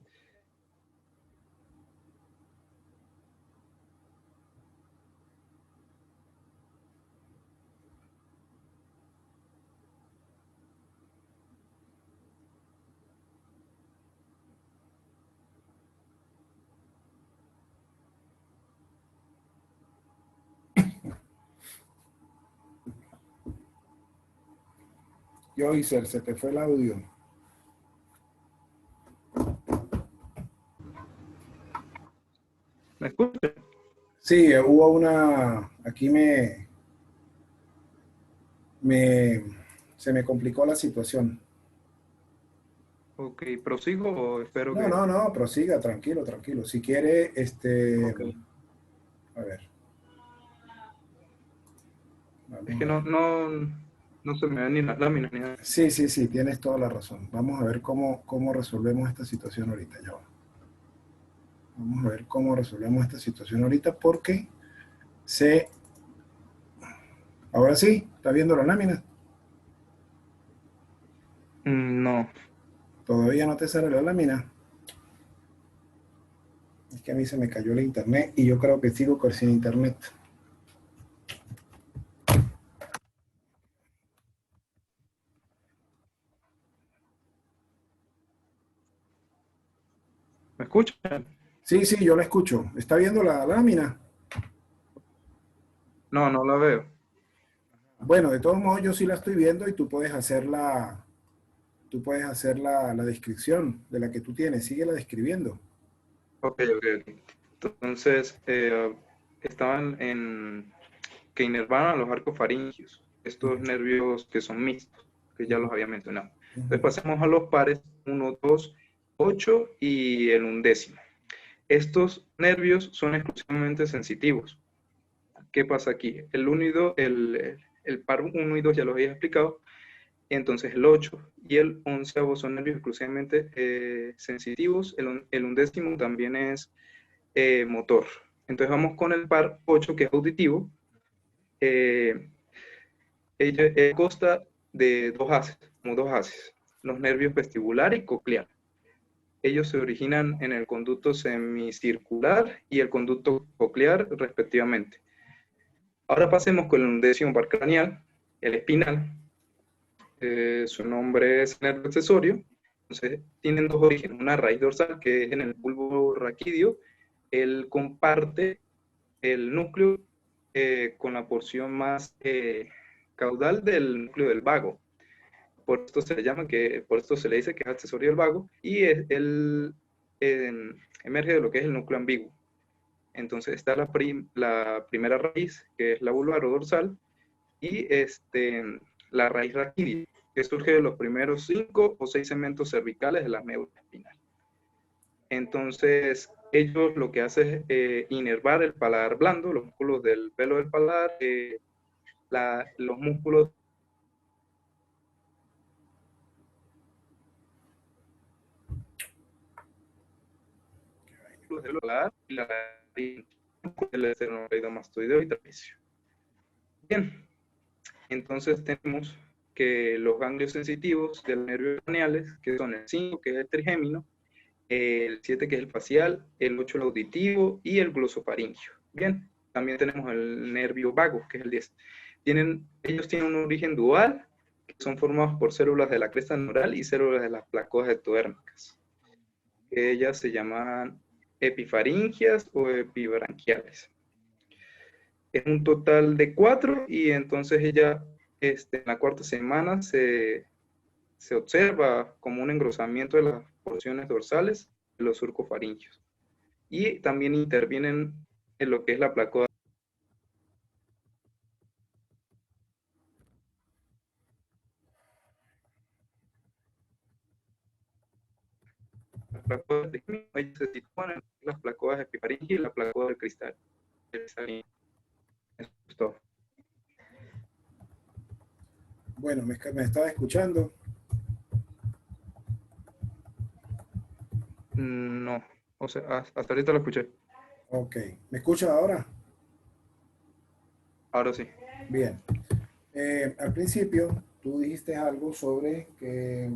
Joycer, se te fue el audio. ¿me escuchan? Sí, hubo una, aquí se me complicó la situación. Ok, ¿prosigo o espero que...? No, prosiga, tranquilo, tranquilo. Si quiere, Ok. a ver. Vamos Es a que ver. no se me ven ni las láminas ni nada. Sí, tienes toda la razón. Vamos a ver cómo resolvemos esta situación ahorita. Ya va. Vamos a ver cómo resolvemos esta situación ahorita porque ahora sí, ¿está viendo la lámina? No. Todavía no te sale la lámina. Es que a mí se me cayó el internet y yo creo que sigo sin internet. ¿Me escuchan? Sí, yo la escucho. ¿Está viendo la lámina? No, no la veo. Bueno, de todos modos yo sí la estoy viendo y tú puedes hacer la descripción de la que tú tienes. Síguela describiendo. Ok. Entonces, estaban que inervaban los arcos faringios, estos nervios que son mixtos, que ya los había mencionado. Entonces pasemos a los pares 1, 2, 8 y el 1/10. Estos nervios son exclusivamente sensitivos. ¿Qué pasa aquí? El par 1 y 2 ya los había explicado. Entonces el 8 y el 11 son nervios exclusivamente sensitivos. El 1/10 también es motor. Entonces vamos con el par 8, que es auditivo. Consta de dos haces, los nervios vestibular y coclear. Ellos se originan en el conducto semicircular y el conducto coclear, respectivamente. Ahora pasemos con el 10º par craneal, el espinal. Su nombre es nervio accesorio. Entonces, tienen dos orígenes. Una raíz dorsal, que es en el bulbo raquídeo. Él comparte el núcleo con la porción más caudal del núcleo del vago. Por esto se le llama por esto se le dice que es accesorio del vago, y él emerge de lo que es el núcleo ambiguo. Entonces está la primera raíz, que es la vulvar o dorsal, y la raíz raquídea, que surge de los primeros 5 o 6 segmentos cervicales de la médula espinal. Entonces, ellos lo que hacen es inervar el paladar blando, los músculos del pelo del paladar, los músculos del paladar y la el esternocleidomastoideo y trapecio. Bien, entonces tenemos que los ganglios sensitivos del nervio craneales, que son el 5, que es el trigémino, el 7, que es el facial, el 8, el auditivo, y el glosofaringio. Bien, también tenemos el nervio vago, que es el 10. Ellos tienen un origen dual, que son formados por células de la cresta neural y células de las placoas ectodérmicas. Ellas se llaman epifaringias o epibranquiales. Es un total de 4, y entonces ella, en la cuarta semana se observa como un engrosamiento de las porciones dorsales de los surcofaringios. Y también intervienen en lo que es la placoa. Las placoas de ellos se sitúan en las placoas epifaringias y la placoa del cristal. Eso es todo. Bueno, me estaba escuchando. No, o sea, hasta ahorita lo escuché. Ok, ¿me escuchas ahora? Ahora sí. Bien. Al principio, tú dijiste algo sobre que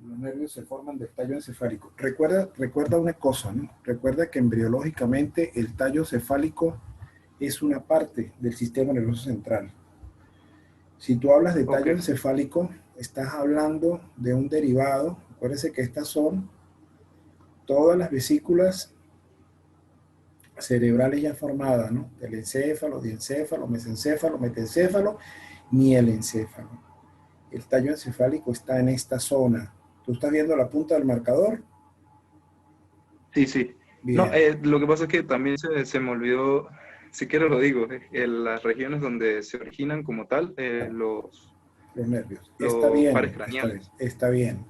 los nervios se forman del tallo encefálico. Recuerda una cosa, ¿no? Recuerda que embriológicamente el tallo cefálico es una parte del sistema nervioso central. Si tú hablas de tallo encefálico, estás hablando de un derivado. Acuérdense que estas son todas las vesículas cerebrales ya formadas, ¿no? Del encéfalo, diencéfalo, mesencéfalo, metencéfalo, mielencéfalo. El tallo encefálico está en esta zona. ¿Tú estás viendo la punta del marcador? Sí, sí. Bien. No, lo que pasa es que también se me olvidó, si quiero lo digo, en las regiones donde se originan como tal los nervios. Los está bien, pares craneales. Está bien.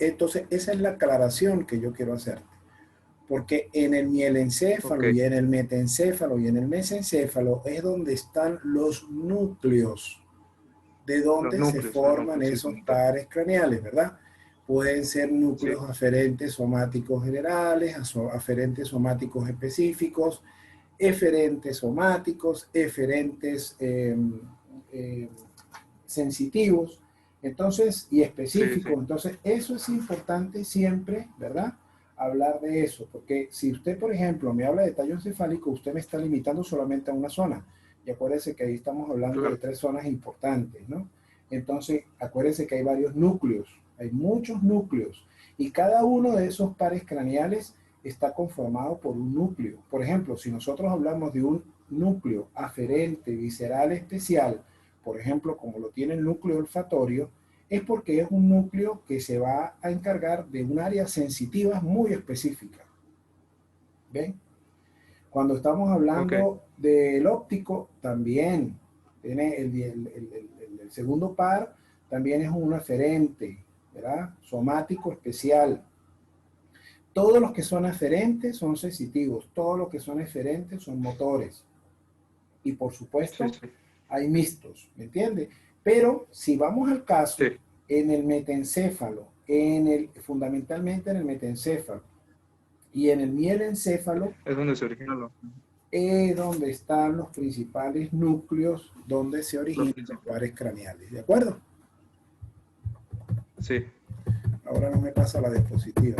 Entonces, esa es la aclaración que yo quiero hacerte. Porque en el mielencéfalo y en el metencéfalo y en el mesencéfalo es donde están los núcleos, de donde se forman esos pares craneales, ¿verdad? Pueden ser núcleos aferentes somáticos generales, aferentes somáticos específicos, eferentes somáticos, eferentes sensitivos, entonces, y específicos. Entonces, eso es importante siempre, ¿verdad? Hablar de eso, porque si usted, por ejemplo, me habla de tallo encefálico, usted me está limitando solamente a una zona. Y acuérdense que ahí estamos hablando de 3 zonas importantes, ¿no? Entonces, acuérdense que hay varios núcleos, hay muchos núcleos, y cada uno de esos pares craneales está conformado por un núcleo. Por ejemplo, si nosotros hablamos de un núcleo aferente visceral especial, por ejemplo, como lo tiene el núcleo olfatorio, es porque es un núcleo que se va a encargar de un área sensitiva muy específica. ¿Ven? Cuando estamos hablando del óptico, también tiene el segundo par, también es un aferente, ¿verdad? Somático especial. Todos los que son aferentes son sensitivos, todos los que son eferentes son motores. Y por supuesto, hay mixtos, ¿me entiendes? Pero si vamos al caso, en el metencéfalo, fundamentalmente en el metencéfalo y en el mielencéfalo, es donde se originan es donde están los principales núcleos donde se originan los pares craneales, ¿de acuerdo? Sí. Ahora no me pasa la diapositiva.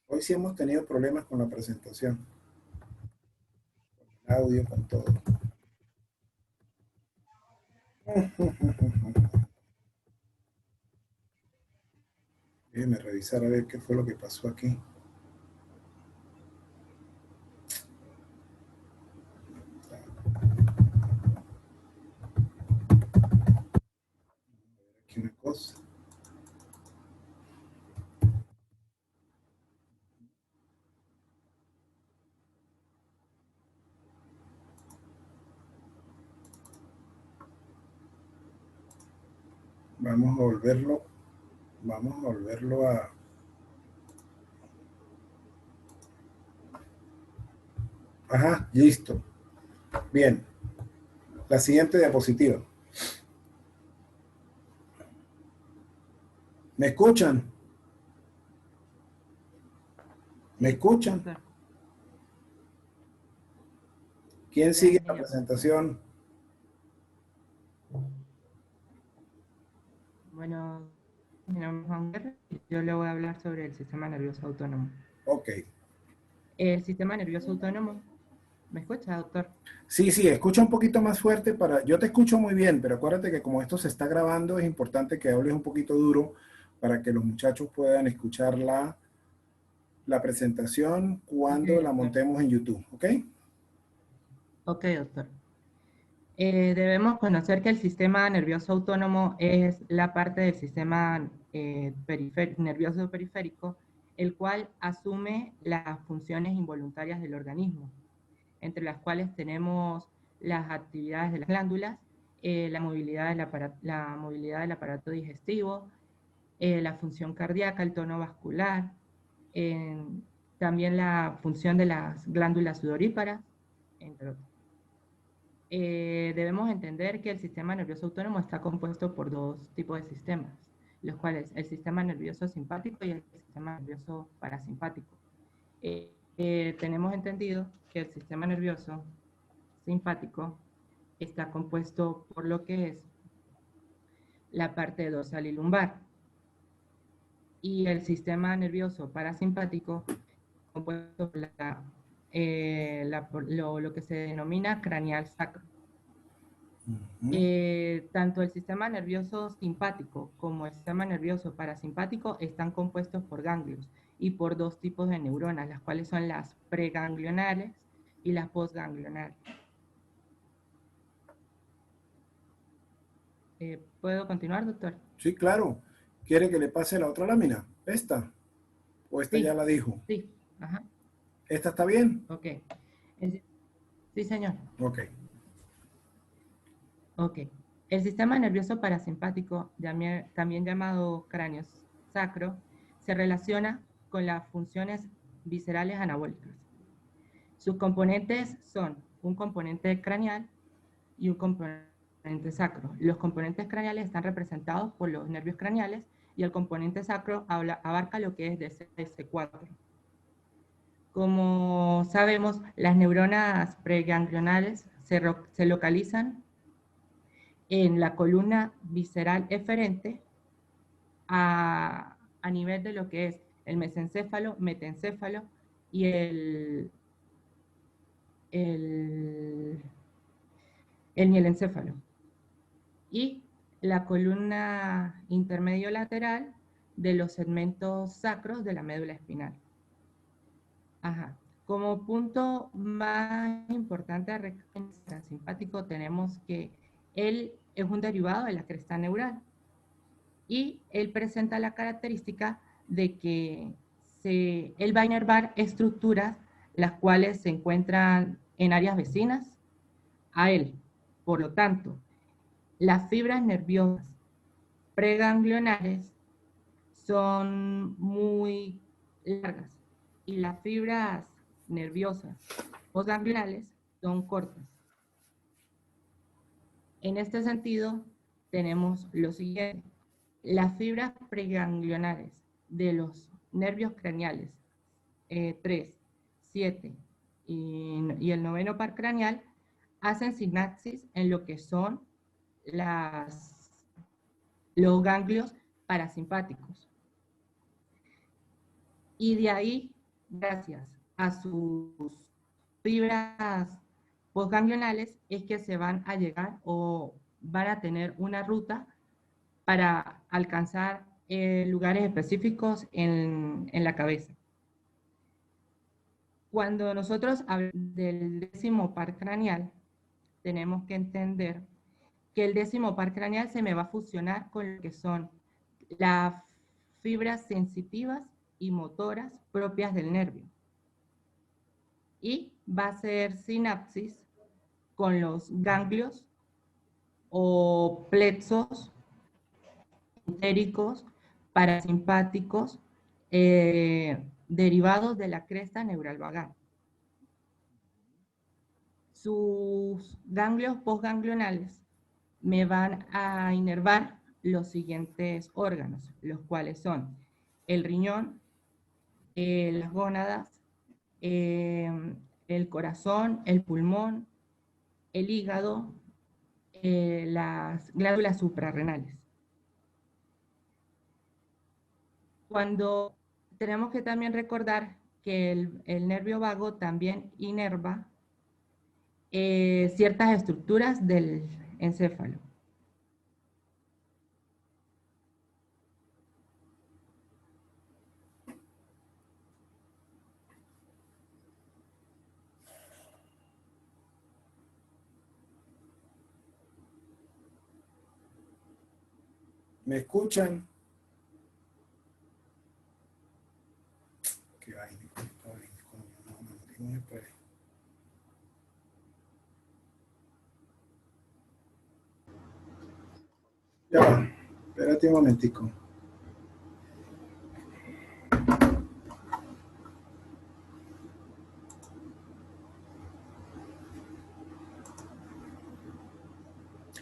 Hoy sí hemos tenido problemas con la presentación. Audio con todo. Déjeme revisar a ver qué fue lo que pasó aquí. Aquí una cosa. Vamos a volverlo a... Ajá, listo. Bien. La siguiente diapositiva. ¿Me escuchan? ¿Me escuchan? ¿Quién sigue la presentación? Bueno, mi nombre es Juan Guerra y yo le voy a hablar sobre el sistema nervioso autónomo. Ok. El sistema nervioso autónomo, ¿me escucha, doctor? Sí, sí, escucha un poquito más fuerte para... Yo te escucho muy bien, pero acuérdate que como esto se está grabando, es importante que hables un poquito duro para que los muchachos puedan escuchar la presentación cuando la montemos en YouTube, ¿ok? Ok, doctor. Debemos conocer que el sistema nervioso autónomo es la parte del sistema nervioso periférico, el cual asume las funciones involuntarias del organismo, entre las cuales tenemos las actividades de las glándulas, la movilidad del aparato digestivo, la función cardíaca, el tono vascular, también la función de las glándulas sudoríparas, entre otros. Debemos entender que el sistema nervioso autónomo está compuesto por dos tipos de sistemas, los cuales el sistema nervioso simpático y el sistema nervioso parasimpático. Tenemos entendido que el sistema nervioso simpático está compuesto por lo que es la parte dorsal y lumbar, y el sistema nervioso parasimpático compuesto por lo que se denomina craneal sacro. Tanto el sistema nervioso simpático como el sistema nervioso parasimpático están compuestos por ganglios y por dos tipos de neuronas, las cuales son las preganglionales y las postganglionales. ¿Puedo continuar, doctor? Sí, claro. ¿Quiere que le pase la otra lámina? ¿Esta? ¿O esta Sí, ya la dijo? sí, ajá. ¿Esta está bien? Ok. Sí, señor. Ok. Ok. El sistema nervioso parasimpático, también llamado cráneo sacro, se relaciona con las funciones viscerales anabólicas. Sus componentes son un componente craneal y un componente sacro. Los componentes craneales están representados por los nervios craneales y el componente sacro abarca lo que es de C4. Como sabemos, las neuronas preganglionales se localizan en la columna visceral eferente a nivel de lo que es el mesencéfalo, metencéfalo y el mielencéfalo. Y la columna intermedio lateral de los segmentos sacros de la médula espinal. Ajá. Como punto más importante de recognición simpático tenemos que él es un derivado de la cresta neural y él presenta la característica de que él va a inervar estructuras las cuales se encuentran en áreas vecinas a él. Por lo tanto, las fibras nerviosas preganglionares son muy largas y las fibras nerviosas postganglionales son cortas. En este sentido, tenemos lo siguiente. Las fibras preganglionares de los nervios craneales 3, 7 y el noveno par craneal hacen sinapsis en lo que son los ganglios parasimpáticos. Y de ahí, gracias a sus fibras postganglionales es que se van a llegar o van a tener una ruta para alcanzar lugares específicos en la cabeza. Cuando nosotros hablamos del décimo par craneal, tenemos que entender que el décimo par craneal se me va a fusionar con lo que son las fibras sensitivas y motoras propias del nervio. Y va a ser sinapsis con los ganglios o plexos entéricos, parasimpáticos, derivados de la cresta neural vagal. Sus ganglios postganglionales me van a inervar los siguientes órganos, los cuales son el riñón, las gónadas, el corazón, el pulmón, el hígado, las glándulas suprarrenales. Cuando tenemos que también recordar que el nervio vago también inerva ciertas estructuras del encéfalo. ¿Me escuchan? Qué vaina, no me puede. Ya va, espérate un momentico.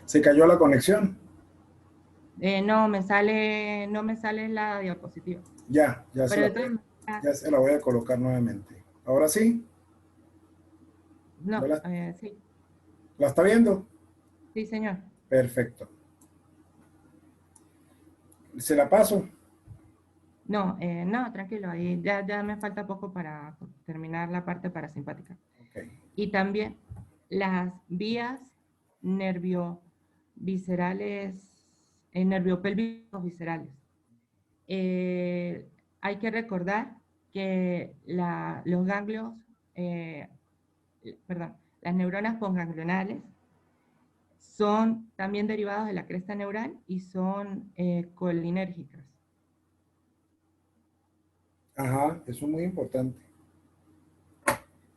¿Se cayó la conexión? No me sale la diapositiva. Ya Pero se la voy a colocar nuevamente. ¿Ahora sí? no, ¿La sí. ¿La está viendo? Sí, señor. Perfecto. ¿Se la paso? No, no, tranquilo, ahí ya me falta poco para terminar la parte parasimpática. Okay. Y también las vías nervioviscerales, nerviopélvicos viscerales. Hay que recordar que los ganglios, las neuronas postganglionales son también derivados de la cresta neural y son colinérgicas. Ajá, eso es muy importante.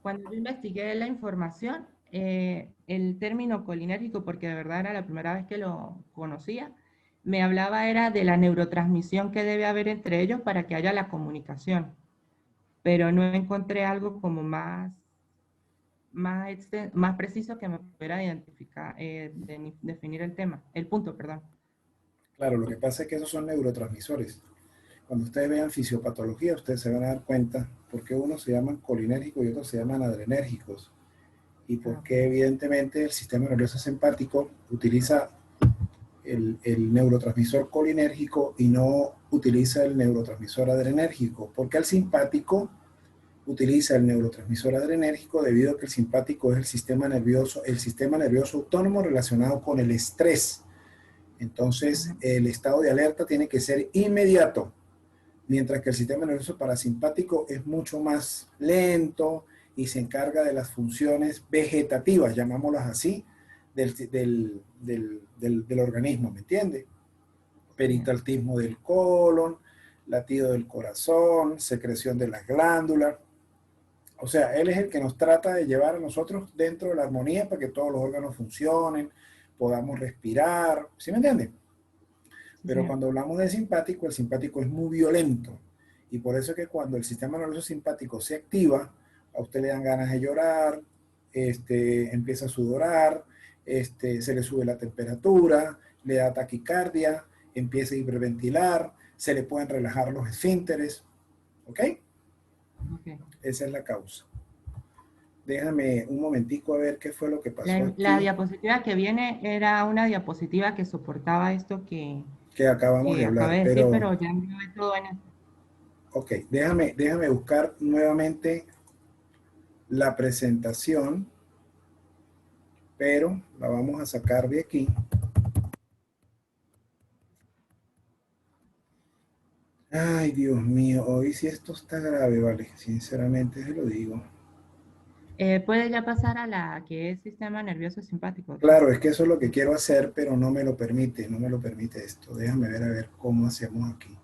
Cuando yo investigué la información, el término colinérgico, porque de verdad era la primera vez que lo conocía, me hablaba era de la neurotransmisión que debe haber entre ellos para que haya la comunicación. Pero no encontré algo como más preciso que me pudiera identificar, definir el tema, el punto, perdón. Claro, lo que pasa es que esos son neurotransmisores. Cuando ustedes vean fisiopatología, ustedes se van a dar cuenta por qué unos se llaman colinérgicos y otros se llaman adrenérgicos. Y por qué, evidentemente, el sistema nervioso simpático utiliza el neurotransmisor colinérgico y no utiliza el neurotransmisor adrenérgico. Porque el simpático utiliza el neurotransmisor adrenérgico debido a que el simpático es el sistema nervioso autónomo relacionado con el estrés. Entonces, el estado de alerta tiene que ser inmediato, mientras que el sistema nervioso parasimpático es mucho más lento y se encarga de las funciones vegetativas, llamámoslas así, del organismo, ¿me entiende? Peristaltismo del colon, latido del corazón, secreción de las glándulas. O sea, él es el que nos trata de llevar a nosotros dentro de la armonía para que todos los órganos funcionen, podamos respirar, ¿sí me entienden? Pero cuando hablamos de simpático, el simpático es muy violento. Y por eso es que cuando el sistema nervioso simpático se activa, a usted le dan ganas de llorar, empieza a sudorar, se le sube la temperatura, le da taquicardia, empieza a hiperventilar, se le pueden relajar los esfínteres. ¿Ok? Okay. Esa es la causa. Déjame un momentico a ver qué fue lo que pasó. La diapositiva que viene era una diapositiva que soportaba esto que acabamos de hablar. Acabé de decir, pero ya me ve todo en esto. Ok, déjame buscar nuevamente la presentación pero la vamos a sacar de aquí. Ay, Dios mío, hoy sí esto está grave, vale, sinceramente se lo digo. Puede ya pasar a la que es sistema nervioso simpático. Claro, es que eso es lo que quiero hacer, pero no me lo permite, no me lo permite esto. Déjame ver a ver cómo hacemos aquí.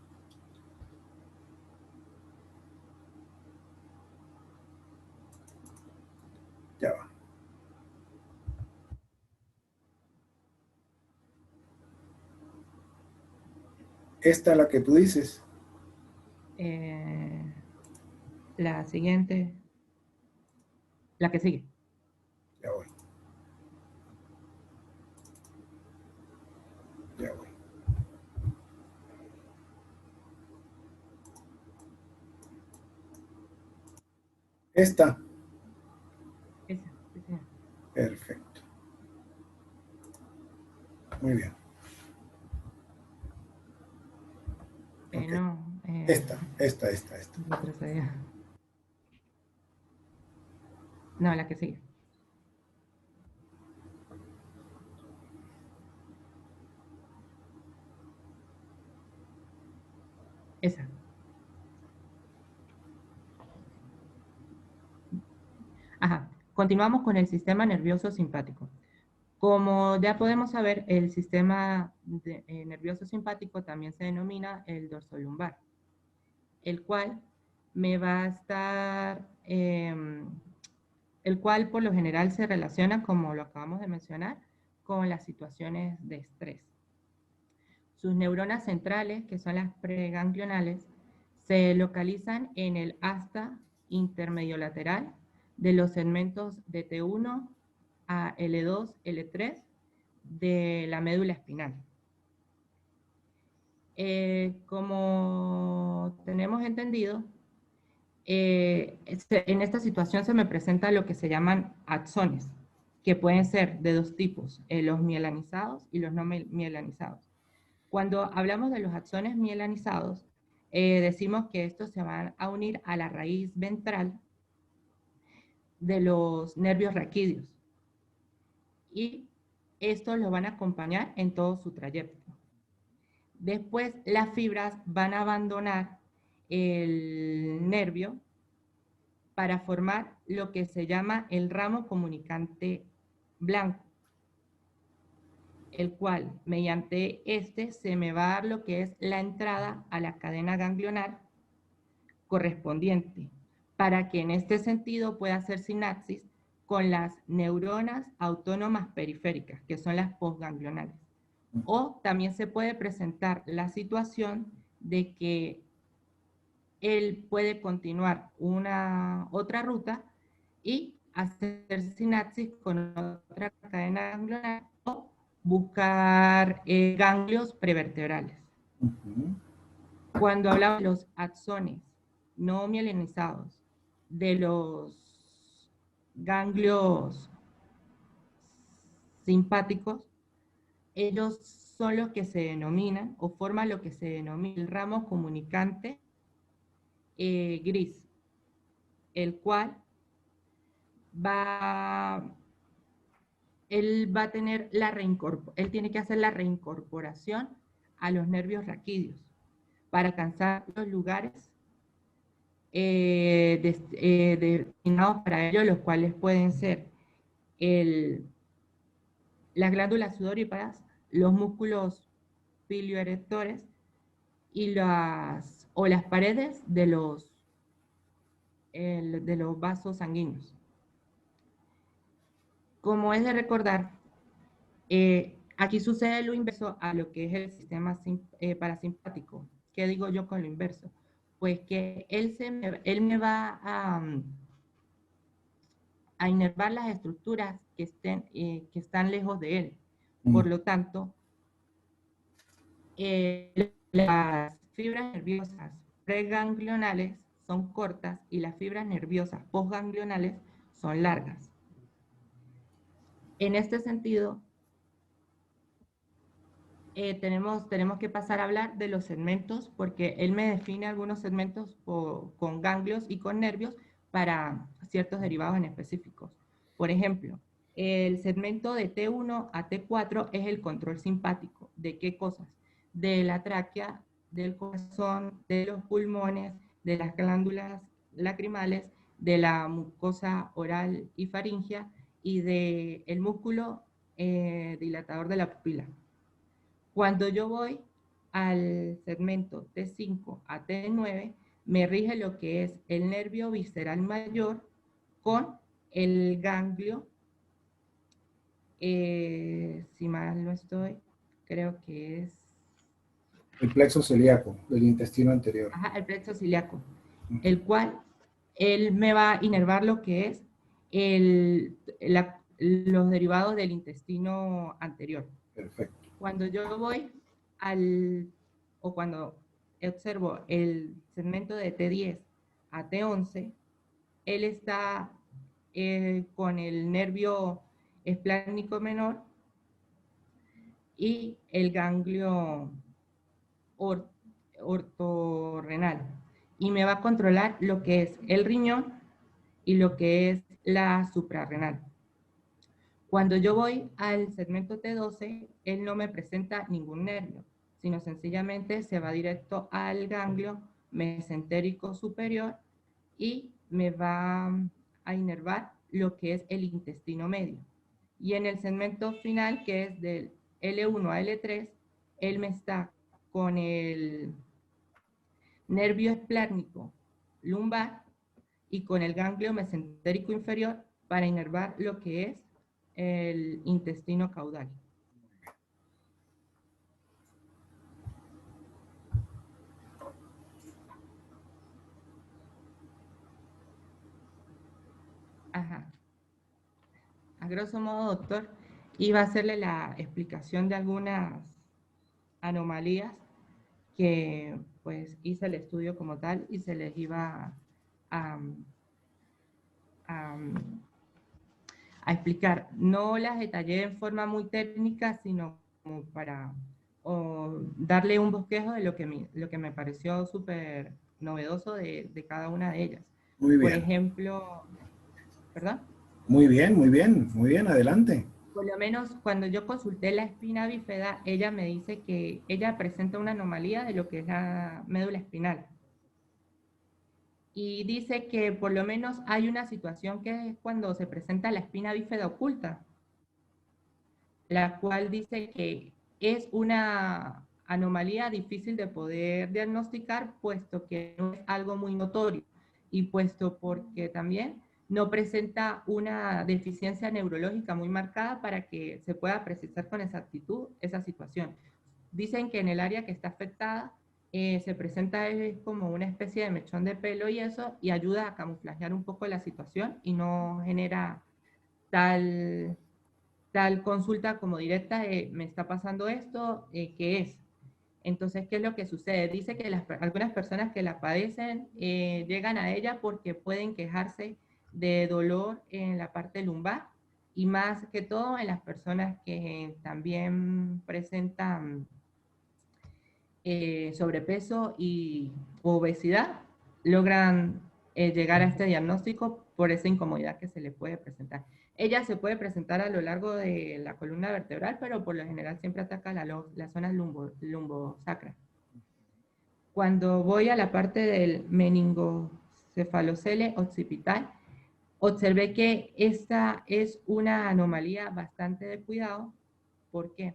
Ya va. Esta es la que tú dices. La siguiente, la que sigue. Ya voy. Ya voy. Esta. Esa, sí, señor. Perfecto. Muy bien. Ok. No. Esta. Retrocedía. No, la que sigue. Esa. Ajá. Continuamos con el sistema nervioso simpático. Como ya podemos saber, el sistema nervioso simpático también se denomina el dorsolumbar, el cual me va a estar, el cual por lo general se relaciona, como lo acabamos de mencionar, con las situaciones de estrés. Sus neuronas centrales, que son las preganglionales, se localizan en el asta intermedio lateral de los segmentos de T1 a L2, L3 de la médula espinal. Como tenemos entendido, en esta situación se me presenta lo que se llaman axones, que pueden ser de dos tipos, los mielanizados y los no mielanizados. Cuando hablamos de los axones mielanizados, decimos que estos se van a unir a la raíz ventral de los nervios raquídeos y estos los van a acompañar en todo su trayecto. Después las fibras van a abandonar el nervio para formar lo que se llama el ramo comunicante blanco, el cual mediante este se me va a dar lo que es la entrada a la cadena ganglionar correspondiente, para que en este sentido pueda hacer sinapsis con las neuronas autónomas periféricas, que son las postganglionales. O también se puede presentar la situación de que él puede continuar otra ruta y hacer sinapsis con otra cadena ganglionar o buscar ganglios prevertebrales. Cuando hablamos de los axones no mielinizados, de los ganglios simpáticos, ellos son los que se denominan o forman lo que se denomina el ramo comunicante gris, el cual él tiene que hacer la reincorporación a los nervios raquídeos para alcanzar los lugares destinados para ello, los cuales pueden ser las glándulas sudoríparas, los músculos pilioerectores y las paredes de los vasos sanguíneos. Como es de recordar, aquí sucede lo inverso a lo que es el sistema parasimpático. ¿Qué digo yo con lo inverso? Pues que él me va a inervar las estructuras que están lejos de él. Por lo tanto, las fibras nerviosas preganglionales son cortas y las fibras nerviosas postganglionales son largas. En este sentido, tenemos que pasar a hablar de los segmentos, porque él me define algunos segmentos con ganglios y con nervios para ciertos derivados en específicos. Por ejemplo, El segmento de T1 a T4 es el control simpático. ¿De qué cosas? De la tráquea, del corazón, de los pulmones, de las glándulas lacrimales, de la mucosa oral y faríngea y del músculo dilatador de la pupila. Cuando yo voy al segmento T5 a T9, me rige lo que es el nervio visceral mayor con el ganglio, si mal no estoy, creo que es... El plexo celíaco del intestino anterior. Ajá, el plexo ciliaco, el cual él me va a inervar lo que es los derivados del intestino anterior. Perfecto. Cuando yo voy o cuando observo el segmento de T10 a T11, él está con el nervio esplánico menor y el ganglio ortorrenal. Y me va a controlar lo que es el riñón y lo que es la suprarrenal. Cuando yo voy al segmento T12, él no me presenta ningún nervio, sino sencillamente se va directo al ganglio mesentérico superior y me va a inervar lo que es el intestino medio. Y en el segmento final, que es del L1 a L3, él me está con el nervio esplánico lumbar y con el ganglio mesentérico inferior para inervar lo que es el intestino caudal. Ajá. A grosso modo, doctor, iba a hacerle la explicación de algunas anomalías que pues hice el estudio como tal y se les iba a explicar. No las detallé en forma muy técnica, sino como para darle un bosquejo de lo que me pareció súper novedoso de cada una de ellas. Muy bien. Por ejemplo, ¿perdón? Muy bien, adelante. Por lo menos cuando yo consulté la espina bífida, ella me dice que ella presenta una anomalía de lo que es la médula espinal. Y dice que por lo menos hay una situación que es cuando se presenta la espina bífida oculta, la cual dice que es una anomalía difícil de poder diagnosticar, puesto que no es algo muy notorio y puesto porque también no presenta una deficiencia neurológica muy marcada para que se pueda precisar con exactitud esa situación. Dicen que en el área que está afectada se presenta como una especie de mechón de pelo y eso, y ayuda a camuflajear un poco la situación y no genera tal consulta como directa de me está pasando esto, ¿qué es? Entonces, ¿qué es lo que sucede? Dice que algunas personas que la padecen llegan a ella porque pueden quejarse de dolor en la parte lumbar y más que todo en las personas que también presentan sobrepeso y obesidad, logran llegar a este diagnóstico por esa incomodidad que se le puede presentar. Ella se puede presentar a lo largo de la columna vertebral, pero por lo general siempre ataca la zona lumbosacra. Cuando voy a la parte del meningocefalocele occipital, observé que esta es una anomalía bastante de cuidado. ¿Por qué?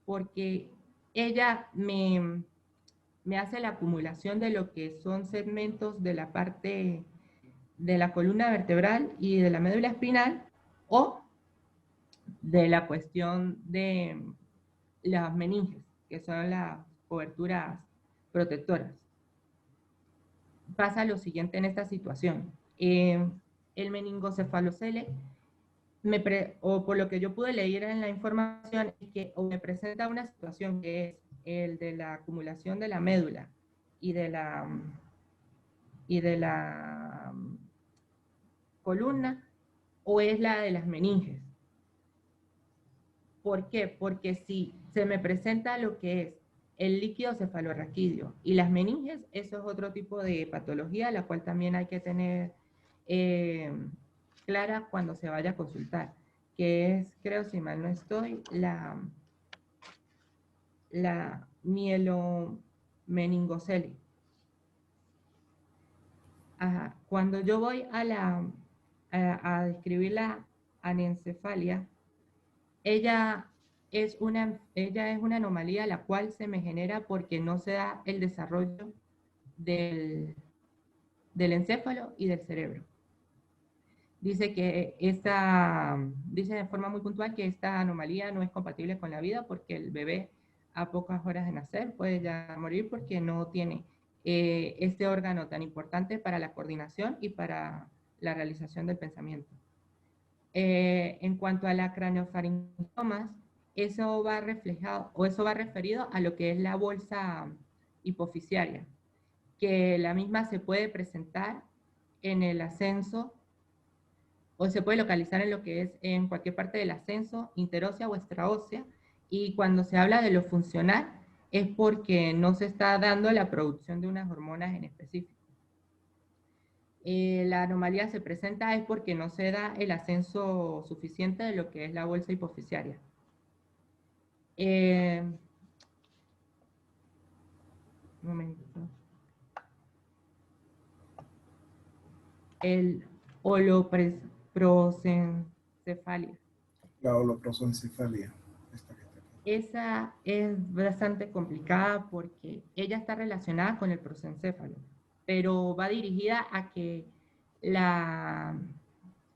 Porque ella me hace la acumulación de lo que son segmentos de la parte de la columna vertebral y de la médula espinal o de la cuestión de las meninges, que son las coberturas protectoras. Pasa lo siguiente en esta situación. El meningocefalocele, o por lo que yo pude leer en la información, es que o me presenta una situación que es el de la acumulación de la médula y de la columna, o es la de las meninges. ¿Por qué? Porque si se me presenta lo que es el líquido cefalorraquídeo y las meninges, eso es otro tipo de patología, la cual también hay que tener clara cuando se vaya a consultar, que es, creo si mal no estoy, la mielomeningocele. Ajá. Cuando yo voy a describir la anencefalia, ella es una anomalía la cual se me genera porque no se da el desarrollo del encéfalo y del cerebro. Dice de forma muy puntual que esta anomalía no es compatible con la vida porque el bebé a pocas horas de nacer puede ya morir porque no tiene este órgano tan importante para la coordinación y para la realización del pensamiento. En cuanto a la craniofaringomas, eso va reflejado o eso va referido a lo que es la bolsa hipoficiaria, que la misma se puede presentar en el ascenso o se puede localizar en lo que es en cualquier parte del ascenso, interósea o extraósea, y cuando se habla de lo funcional es porque no se está dando la producción de unas hormonas en específico. La anomalía se presenta es porque no se da el ascenso suficiente de lo que es la bolsa hipoficiaria. Un momento. El holoprosencefalia. La holoprosencefalia. Esa es bastante complicada porque ella está relacionada con el prosencéfalo, pero va dirigida a que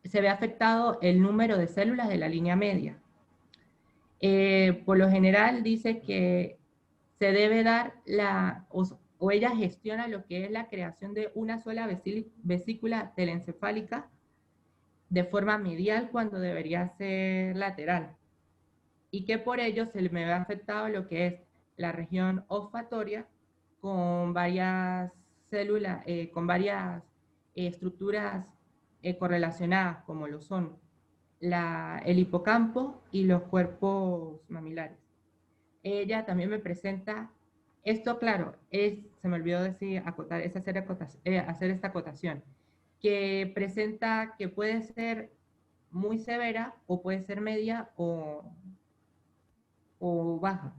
se ve afectado el número de células de la línea media. Por lo general dice que se debe dar o ella gestiona lo que es la creación de una sola vesícula telencefálica de forma medial cuando debería ser lateral, y que por ello se me ve afectado lo que es la región olfatoria con varias células, con varias estructuras correlacionadas, como lo son el hipocampo y los cuerpos mamilares. Ella también me presenta, esto claro, se me olvidó decir, hacer esta acotación, que presenta que puede ser muy severa o puede ser media o baja.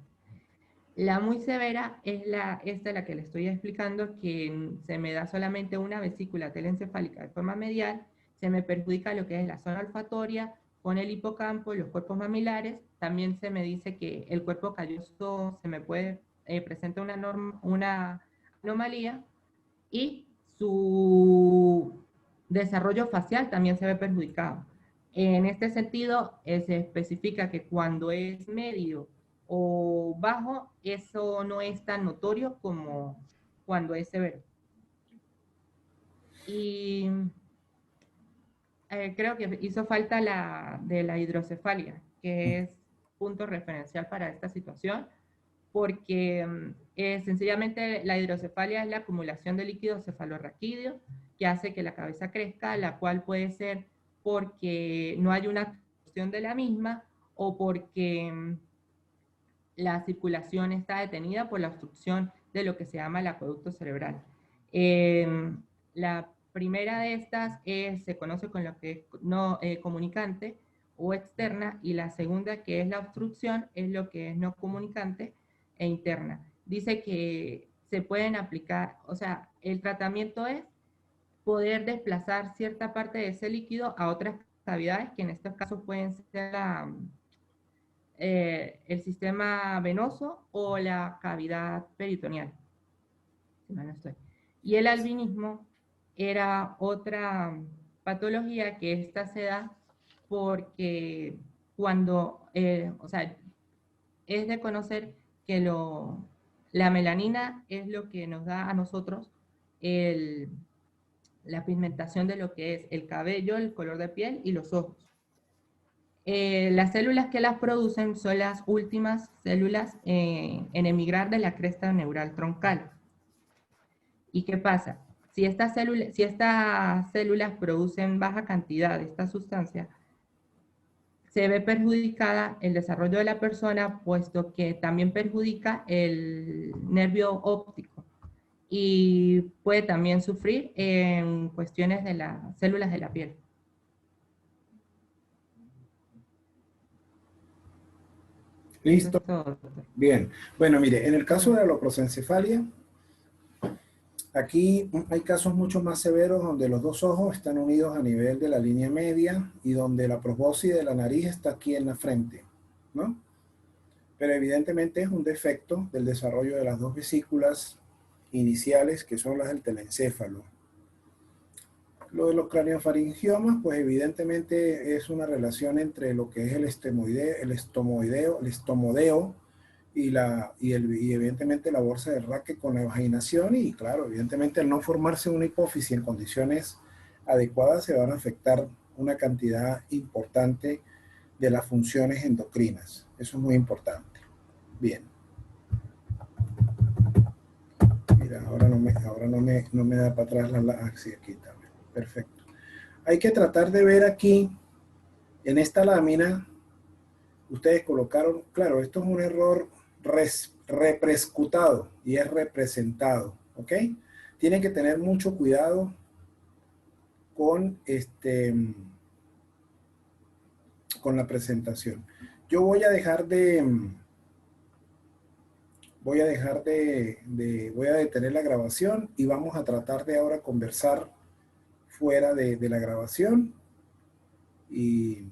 La muy severa es esta la que le estoy explicando, que se me da solamente una vesícula telencefálica de forma medial, se me perjudica lo que es la zona olfatoria, con el hipocampo, los cuerpos mamilares. También se me dice que el cuerpo calloso se me puede presenta una anomalía, y su desarrollo facial también se ve perjudicado. En este sentido, se especifica que cuando es medio o bajo, eso no es tan notorio como cuando es severo. Y creo que hizo falta de la hidrocefalia, que es punto referencial para esta situación, porque sencillamente la hidrocefalia es la acumulación de líquido cefalorraquídeo que hace que la cabeza crezca, la cual puede ser porque no hay una absorción de la misma o porque la circulación está detenida por la obstrucción de lo que se llama el acueducto cerebral. La primera de estas se conoce con lo que es no comunicante o externa, y la segunda, que es la obstrucción, es lo que es no comunicante e interna. Dice que se pueden aplicar, o sea, el tratamiento es poder desplazar cierta parte de ese líquido a otras cavidades, que en estos casos pueden ser el sistema venoso o la cavidad peritoneal. Si mal no estoy. Y el albinismo era otra patología que esta se da porque cuando, o sea, es de conocer que la melanina es lo que nos da a nosotros la pigmentación de lo que es el cabello, el color de piel y los ojos. Las células que las producen son las últimas células en emigrar de la cresta neural troncal. ¿Y qué pasa? Si estas células producen baja cantidad de esta sustancia, se ve perjudicada el desarrollo de la persona, puesto que también perjudica el nervio óptico y puede también sufrir en cuestiones de las células de la piel. ¿Listo? es todo, doctor. Bien. Bueno, mire, en el caso de la aloprosencefalia, aquí hay casos mucho más severos donde los dos ojos están unidos a nivel de la línea media y donde la probóscide de la nariz está aquí en la frente, ¿no? Pero evidentemente es un defecto del desarrollo de las dos vesículas iniciales, que son las del telencéfalo. Lo de los craneofaringiomas, pues evidentemente es una relación entre lo que es el estomodeo y evidentemente la bolsa de Raque con la vaginación, y claro, evidentemente al no formarse una hipófisis en condiciones adecuadas se van a afectar una cantidad importante de las funciones endocrinas. Eso es muy importante. Bien. Mira, ahora no me da para atrás sí, aquí está. Perfecto. Hay que tratar de ver aquí, en esta lámina, ustedes colocaron, claro, esto es un error represcutado y es representado, ¿ok? Tienen que tener mucho cuidado con, con la presentación. Yo voy a dejar voy a detener la grabación y vamos a tratar de ahora conversar fuera de la grabación y